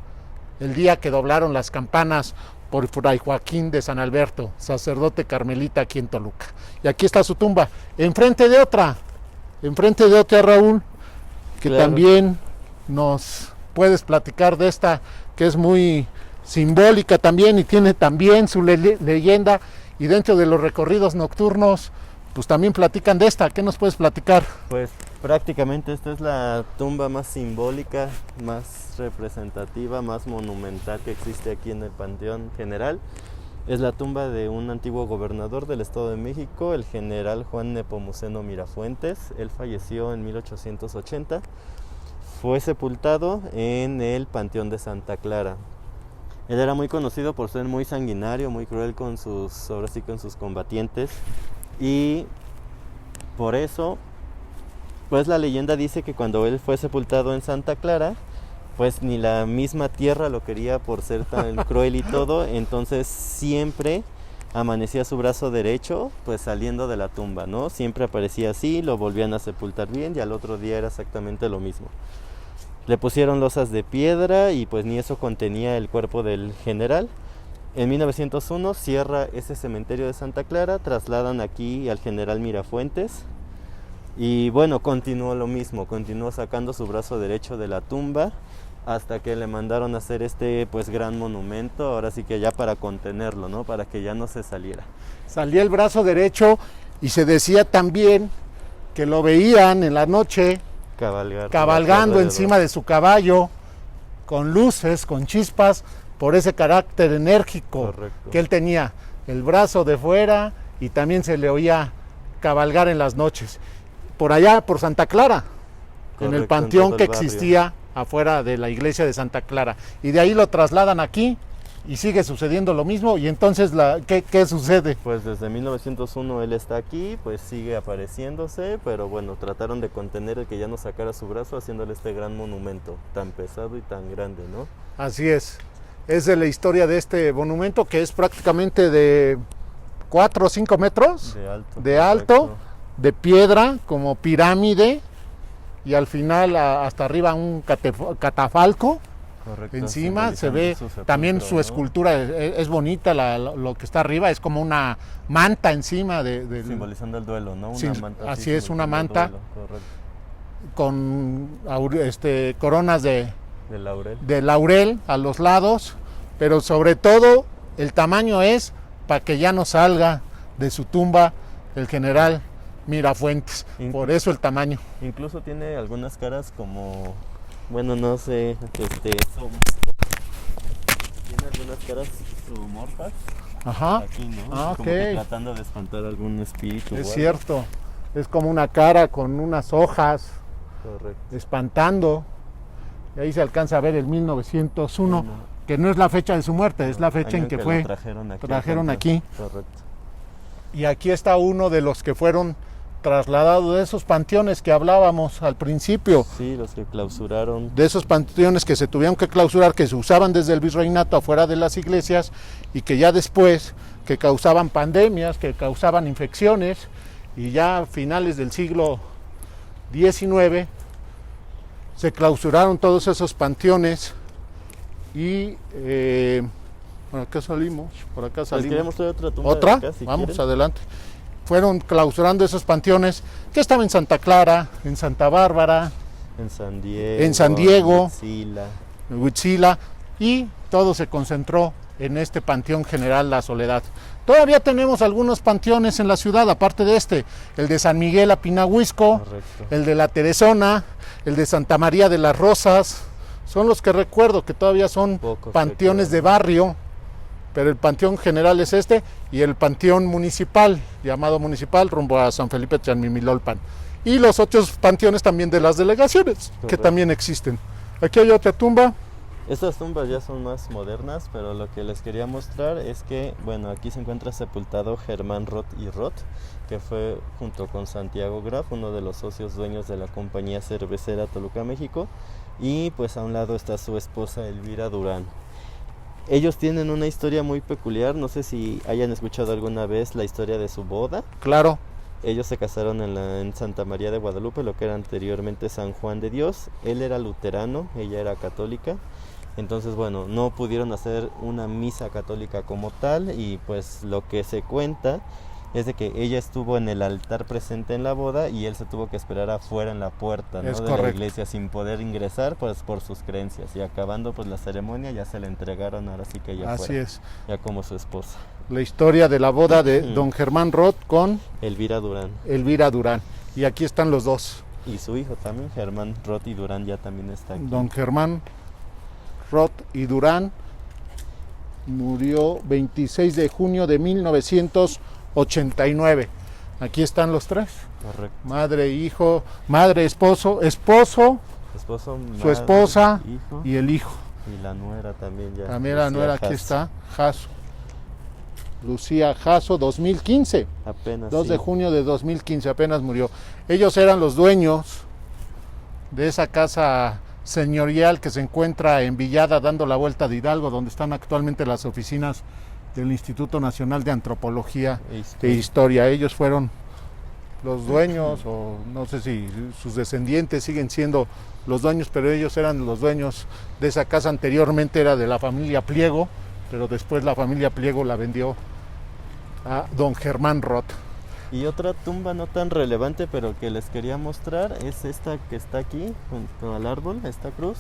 El día que doblaron las campanas por Fray Joaquín de San Alberto, sacerdote carmelita aquí en Toluca. Y aquí está su tumba, enfrente de otra, Raúl, que claro, también nos puedes platicar de esta, que es muy simbólica también y tiene también su leyenda, y dentro de los recorridos nocturnos pues también platican de esta. ¿Qué nos puedes platicar? Pues prácticamente esta es la tumba más simbólica, más representativa, más monumental que existe aquí en el Panteón General. Es la tumba de un antiguo gobernador del Estado de México, el general Juan Nepomuceno Mirafuentes. Él falleció en 1880. Fue sepultado en el Panteón de Santa Clara. Él era muy conocido por ser muy sanguinario, muy cruel con sus combatientes, y por eso, pues la leyenda dice que cuando él fue sepultado en Santa Clara, pues ni la misma tierra lo quería por ser tan cruel y todo, entonces siempre amanecía su brazo derecho pues saliendo de la tumba, ¿no? Siempre aparecía así, lo volvían a sepultar bien y al otro día era exactamente lo mismo. Le pusieron losas de piedra y pues ni eso contenía el cuerpo del general. En 1901 cierra ese cementerio de Santa Clara, trasladan aquí al general Mirafuentes y bueno, continuó lo mismo, continuó sacando su brazo derecho de la tumba hasta que le mandaron a hacer este pues gran monumento, ahora sí que ya para contenerlo, ¿no? Para que ya no se saliera. Salía el brazo derecho y se decía también que lo veían en la noche cabalgando encima de su caballo, con luces, con chispas, por ese carácter enérgico. Correcto. Que él tenía, el brazo de fuera, y también se le oía cabalgar en las noches. Por allá, por Santa Clara, Correcto, en el panteón en que todo el existía afuera de la iglesia de Santa Clara. Y de ahí lo trasladan aquí y sigue sucediendo lo mismo. Y entonces, ¿qué sucede? Pues desde 1901 él está aquí, pues sigue apareciéndose, pero bueno, trataron de contener el que ya no sacara su brazo haciéndole este gran monumento, tan pesado y tan grande, ¿no? Así es. Es de la historia de este monumento, que es prácticamente de 4 o 5 metros de alto, de piedra, como pirámide, y al final hasta arriba un catafalco. correcto, Encima se simbolizando ve su sepulcro, también su ¿no? escultura, es bonita, lo que está arriba es como una manta encima Simbolizando el duelo, ¿no? Una Sí, manta, así es, una simbolizando manta. el duelo, con coronas de laurel. de laurel a los lados, pero sobre todo el tamaño es para que ya no salga de su tumba el general Mirafuentes, por eso el tamaño. Incluso tiene algunas caras como, bueno, no sé, tiene algunas caras zoomorfas. Ajá. Aquí, ¿no? Ah, Como que ok. tratando de espantar algún espíritu. o Es algo. cierto, es como una cara con unas hojas Correcto. espantando. Y ahí se alcanza a ver el 1901, Bueno. que no es la fecha de su muerte, es la fecha Año en que lo fue. trajeron aquí. trajeron al centro. aquí. Correcto. Y aquí está uno de los que fueron trasladados de esos panteones que hablábamos al principio. Sí, los que clausuraron. De esos panteones que se tuvieron que clausurar, que se usaban desde el virreinato afuera de las iglesias y que ya después, que causaban pandemias, que causaban infecciones, y ya a finales del siglo XIX se clausuraron todos esos panteones y por acá salimos, Les quería mostrar otra tumba ¿Otra? de acá, si Vamos, quieren. adelante. Fueron clausurando esos panteones que estaban en Santa Clara, en Santa Bárbara, En San San Diego. Huitzila. en Huitzila, y todo se concentró en este Panteón General La Soledad. Todavía tenemos algunos panteones en la ciudad, aparte de este, el de San Miguel Apinahuisco, Correcto. el de la Teresona, el de Santa María de las Rosas, son los que recuerdo que todavía son Pocos panteones de recuerdo. barrio, pero el panteón general es este, y el panteón municipal, llamado municipal, rumbo a San Felipe Chanmimilolpan. Y los otros panteones también de las delegaciones, que Correcto. también existen. Aquí hay otra tumba. Estas tumbas ya son más modernas, pero lo que les quería mostrar es que, bueno, aquí se encuentra sepultado Germán Roth y Roth, que fue junto con Santiago Graf, uno de los socios dueños de la compañía cervecera Toluca, México, y pues a un lado está su esposa Elvira Durán. Ellos tienen una historia muy peculiar, no sé si hayan escuchado alguna vez la historia de su boda. Claro, Ellos se casaron en Santa María de Guadalupe, lo que era anteriormente San Juan de Dios. Él era luterano, ella era católica. Entonces, bueno, no pudieron hacer una misa católica como tal, y pues lo que se cuenta es de que ella estuvo en el altar presente en la boda y él se tuvo que esperar afuera en la puerta, ¿no? Es de la correcto. iglesia sin poder ingresar, pues por sus creencias. Y acabando pues la ceremonia ya se le entregaron, ahora sí que ya así fuera, es. ya como su esposa, La historia de la boda de don Germán Roth con Elvira Durán. Elvira Durán. Y aquí están los dos. Y su hijo también, Germán Roth y Durán, ya también está aquí. Don Germán Roth y Durán murió 26 de junio de 1989. Aquí están los tres. Correcto. Madre, hijo, madre, esposo, Esposo, su madre, esposa hijo, y el hijo. y la nuera también ya. También la Lucía nuera, aquí Haas. está, Jasso. Lucía Jasso, 2015. Apenas 2 de sí. junio de 2015, apenas murió. Ellos eran los dueños de esa casa señorial que se encuentra en Villada, dando la vuelta de Hidalgo, donde están actualmente las oficinas del Instituto Nacional de Antropología e Historia. Ellos fueron los dueños, o no sé si sus descendientes siguen siendo los dueños, pero ellos eran los dueños de esa casa. Anteriormente era de la familia Pliego, pero después la familia Pliego la vendió a don Germán Roth. Y otra tumba no tan relevante, pero que les quería mostrar, es esta que está aquí, junto al árbol, esta cruz,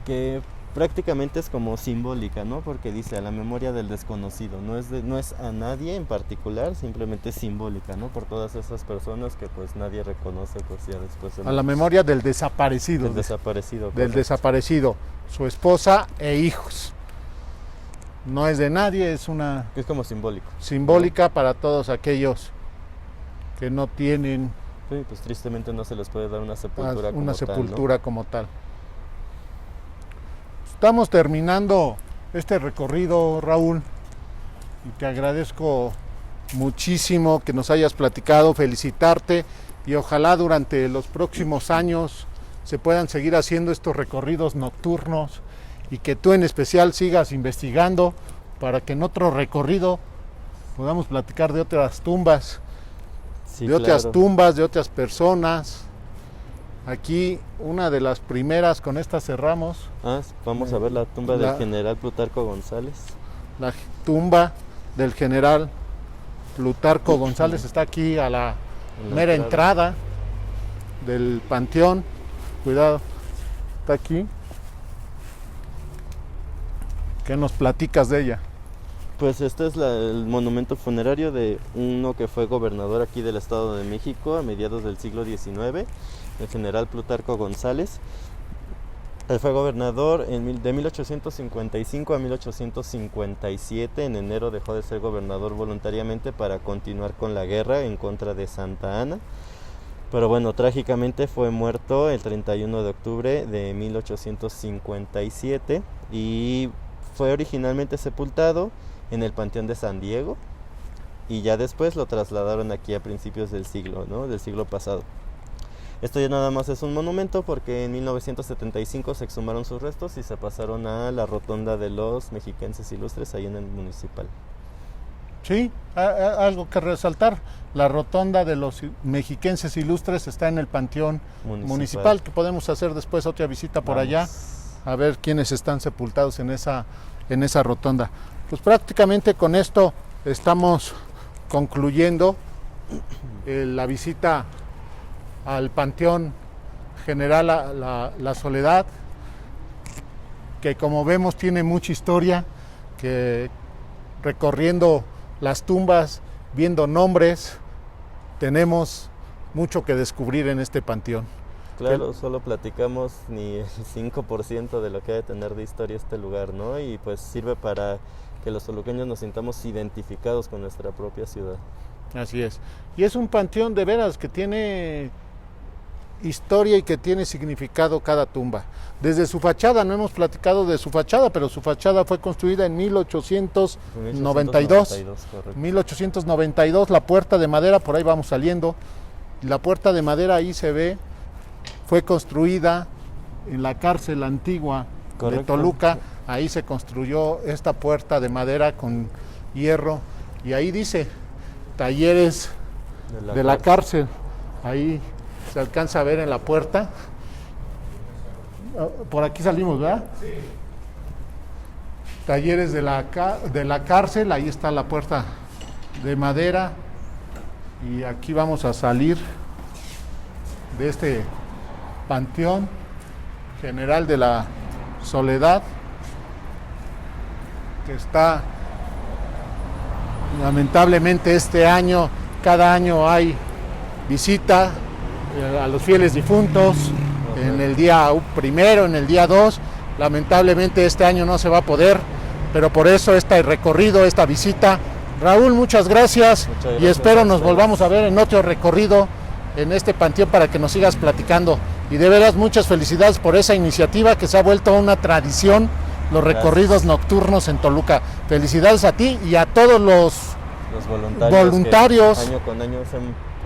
que prácticamente es como simbólica, ¿no? Porque dice a la memoria del desconocido, no es a nadie en particular, simplemente es simbólica, ¿no? Por todas esas personas que pues nadie reconoce, pues ya después de A la memoria del desaparecido. del desaparecido. Del correcto. desaparecido, su esposa e hijos. No es de nadie, es una Es como simbólico. simbólica para todos aquellos que no tienen Sí, pues tristemente no se les puede dar una sepultura como una tal, ¿no? sepultura como tal. estamos terminando este recorrido, Raúl, y te agradezco muchísimo que nos hayas platicado, felicitarte, y ojalá durante los próximos años se puedan seguir haciendo estos recorridos nocturnos y que tú en especial sigas investigando para que en otro recorrido podamos platicar de otras tumbas, Sí, de otras claro. tumbas, de otras personas. Aquí una de las primeras, con esta cerramos, Vamos a ver la tumba La- del general Plutarco González. la tumba del general Plutarco González, está aquí a la En la mera entrada del panteón. Cuidado, está aquí. ¿Qué nos platicas de ella? Pues este es el monumento funerario de uno que fue gobernador aquí del Estado de México a mediados del siglo XIX, el general Plutarco González. Él fue gobernador de 1855 a 1857. En enero dejó de ser gobernador voluntariamente para continuar con la guerra en contra de Santa Anna. Pero bueno, trágicamente fue muerto el 31 de octubre de 1857 y fue originalmente sepultado en el Panteón de San Diego y ya después lo trasladaron aquí a principios del siglo, ¿no? Del siglo pasado. Esto ya nada más es un monumento porque en 1975 se exhumaron sus restos y se pasaron a la rotonda de los mexiquenses ilustres ahí en el municipal. Sí, algo que resaltar, la rotonda de los mexiquenses ilustres está en el panteón municipal, que podemos hacer después otra visita por allá, a ver quiénes están sepultados en esa rotonda. Pues prácticamente con esto estamos concluyendo la visita al Panteón General La Soledad, que como vemos tiene mucha historia, que recorriendo las tumbas, viendo nombres, tenemos mucho que descubrir en este panteón. Claro, solo platicamos ni el 5% de lo que ha de tener de historia este lugar, ¿no? Y pues sirve para que los toluqueños nos sintamos identificados con nuestra propia ciudad. Así es. Y es un panteón de veras que tiene historia y que tiene significado cada tumba. Desde su fachada, no hemos platicado de su fachada, pero su fachada fue construida en 1892. Correcto. 1892, la puerta de madera, por ahí vamos saliendo. La puerta de madera ahí se ve, fue construida en la cárcel antigua de Toluca. Ahí se construyó esta puerta de madera con hierro y ahí dice talleres de la cárcel. Ahí se alcanza a ver en la puerta. Por aquí salimos, ¿verdad? Sí. Talleres de la cárcel, ahí está la puerta de madera. Y aquí vamos a salir de este Panteón General de la Soledad, que está, lamentablemente este año, cada año hay visita a los fieles difuntos, en el día primero, en el día 2, lamentablemente este año no se va a poder, pero por eso este recorrido, esta visita. Raúl, muchas gracias, y espero nos volvamos a ver en otro recorrido en este panteón para que nos sigas platicando. Y de veras muchas felicidades por esa iniciativa que se ha vuelto una tradición, los recorridos nocturnos en Toluca. Felicidades a ti y a todos los voluntarios. Que año con año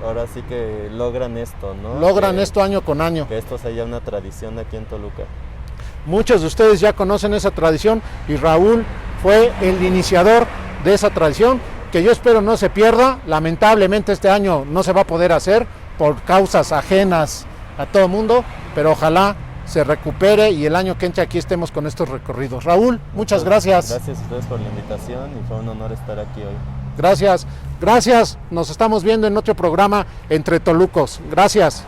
ahora sí que logran esto, ¿no? Logran esto año con año. Que esto sea ya una tradición aquí en Toluca. Muchos de ustedes ya conocen esa tradición y Raúl fue el iniciador de esa tradición, que yo espero no se pierda. Lamentablemente este año no se va a poder hacer por causas ajenas a todo el mundo, pero ojalá se recupere y el año que entra aquí estemos con estos recorridos. Raúl, muchas gracias. Gracias a ustedes por la invitación y fue un honor estar aquí hoy. Gracias, nos estamos viendo en otro programa Entre Tolucos. Gracias.